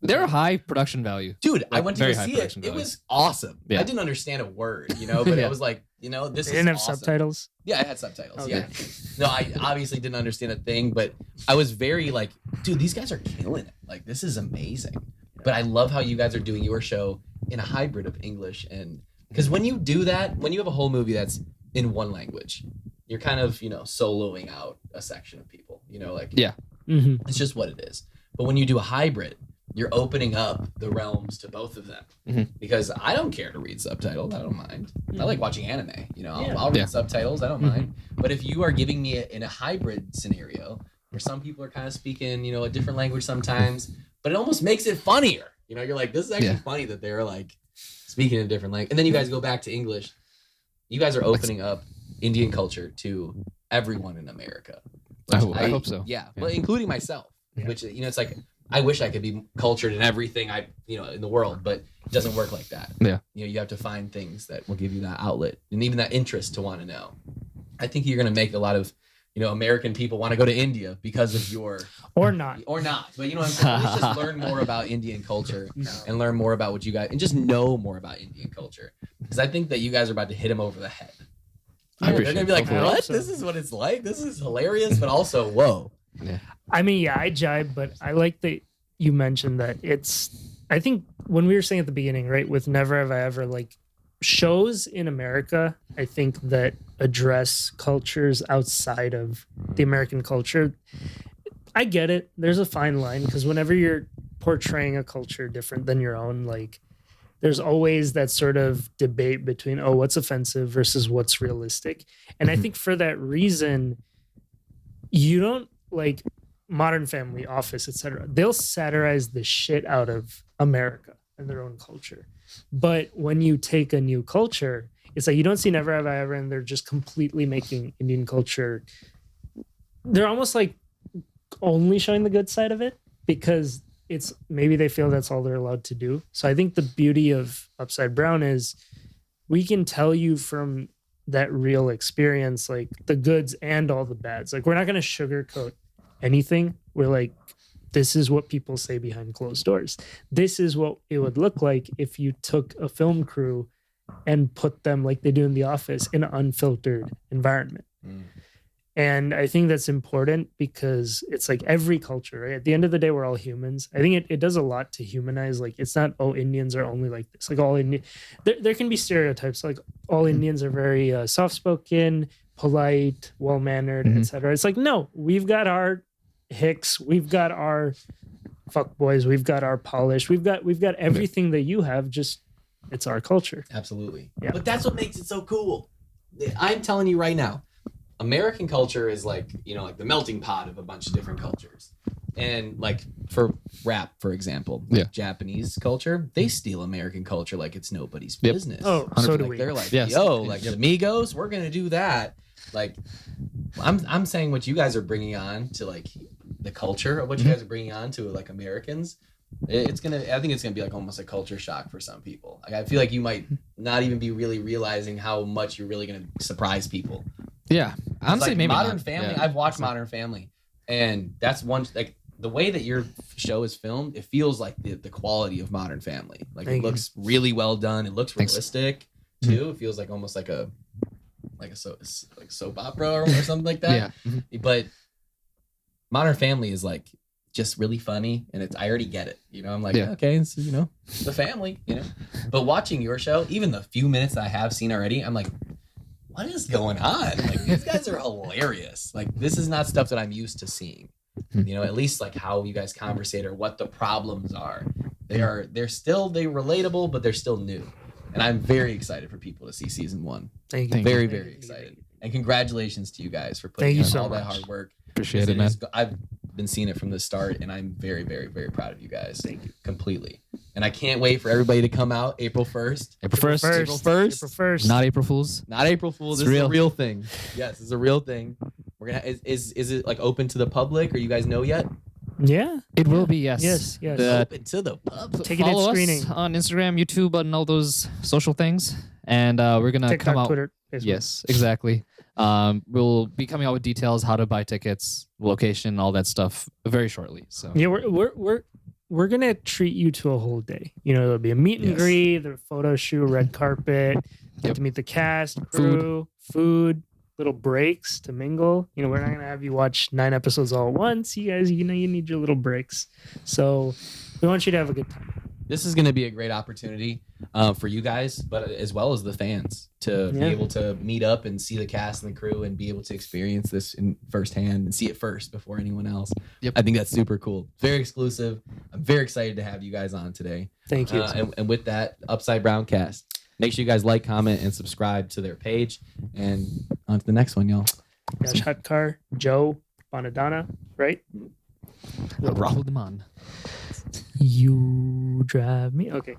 They're high production value. Dude, I went to very go high see it. production It value. was awesome. Yeah. I didn't understand a word, but it was like, this They is didn't have awesome. subtitles. Yeah, I had subtitles. Okay. Yeah. No, I obviously didn't understand a thing, but I was very like, dude, these guys are killing it. Like, this is amazing. But I love how you guys are doing your show in a hybrid of English and because when you do that, when you have a whole movie that's in one language, you're kind of, soloing out a section of people, Yeah. Mm-hmm. it's just what it is. But when you do a hybrid, you're opening up the realms to both of them because I don't care to read subtitles. I don't mind. I like watching anime. I'll read subtitles. I don't mind. But if you are giving me in a hybrid scenario where some people are kind of speaking, a different language sometimes, but it almost makes it funnier. You're like, this is actually funny that they're like speaking a different language. And then you guys go back to English. You guys are opening up Indian culture to everyone in America. I hope so. Yeah, well, including myself, which, it's like, I wish I could be cultured in everything in the world, but it doesn't work like that. Yeah. You have to find things that will give you that outlet and even that interest to want to know. I think you're going to make a lot of, American people want to go to India because of your... Or not. But you know what I'm saying? Let's just learn more about Indian culture and learn more about what you guys... And just know more about Indian culture. Because I think that you guys are about to hit them over the head. They're going to be like, it. what? This is what it's like? This is hilarious, but also, whoa. Yeah. I mean, I jibe, but I like that you mentioned that I think when we were saying at the beginning, right, with Never Have I Ever, like shows in America, I think that address cultures outside of the American culture. I get it. There's a fine line because whenever you're portraying a culture different than your own, like there's always that sort of debate between, what's offensive versus what's realistic. And I think for that reason, you don't like Modern Family, Office, etc. They'll satirize the shit out of America and their own culture. But when you take a new culture, it's like you don't see Never Have I Ever, and they're just completely making Indian culture. They're almost like only showing the good side of it because it's maybe they feel that's all they're allowed to do. So I think the beauty of Upside Brown is we can tell you from that real experience, like the goods and all the bads. Like we're not going to sugarcoat anything. We're like, this is what people say behind closed doors. This is what it would look like if you took a film crew and put them like they do in the office in an unfiltered environment. And I think that's important because it's like every culture, right? At the end of the day, we're all humans. I think it does a lot to humanize. Like, it's not, oh, Indians are only like this. Like, all Indian, there can be stereotypes. Like, all Indians are very soft-spoken, polite, well-mannered, etc. It's like, no, we've got our hicks, we've got our fuckboys, we've got our polish, we've got everything that you have. Just, it's our culture. Absolutely. Yeah. But that's what makes it so cool. I'm telling you right now, American culture is like, you know, like the melting pot of a bunch of different cultures. And like for rap, for example, like Japanese culture, they steal American culture like it's nobody's business. Oh, so do like, we. They're like, yo, like the Migos, we're gonna do that. Like, I'm saying what you guys are bringing on to like the culture of what you guys are bringing on to like Americans. I think it's gonna be like almost a culture shock for some people. Like, I feel like you might not even be really realizing how much you're really gonna surprise people. Yeah, honestly, like maybe Modern not. Family. I've watched Modern Family, and that's one like the way that your show is filmed. It feels like the quality of Modern Family. Like, it looks really well done. It looks realistic too. It feels like almost like a soap opera or something like that. But Modern Family is like just really funny, and I already get it. You know, I'm like, okay, it's, you know, the family. You know, but watching your show, even the few minutes I have seen already, I'm like, what is going on? Like, these guys are hilarious. Like, this is not stuff that I'm used to seeing. You know, at least like how you guys conversate or what the problems are. They're relatable, but they're still new. And I'm very excited for people to see season 1. Thank you. Very, very excited. And congratulations to you guys for putting in all that hard work. Appreciate it, man. I've been seeing it from the start, and I'm very, very, very proud of you guys. Thank you. Completely. And I can't wait for everybody to come out April 1st. April 1st. April 1st. Not April Fools. Not April Fools. This is a real thing. Yes, it's a real thing. We're gonna. Is it like open to the public, or you guys know yet? Yeah, it will be. Yes. Yes. Open to the public. Ticketed screening on Instagram, YouTube, and all those social things. And we're gonna TikTok, come out. Twitter, Facebook. Yes, exactly. We'll be coming out with details, how to buy tickets, location, all that stuff very shortly. So yeah, we're gonna treat you to a whole day. You know, there'll be a meet and greet, the photo shoot, red carpet, get to meet the cast, crew, food, little breaks to mingle. You know, we're not gonna have you watch 9 episodes all at once. You guys, you know, you need your little breaks. So we want you to have a good time. This is going to be a great opportunity for you guys, but as well as the fans to be able to meet up and see the cast and the crew and be able to experience this in firsthand and see it first before anyone else. I think that's super cool. Very exclusive. I'm very excited to have you guys on today. Thank you. And with that, Upside Browncast, make sure you guys like, comment, and subscribe to their page. And on to the next one, y'all. Yash, Hatkar, Joe, Bonadonna, right? Rahul Dhiman. You drive me. Okay.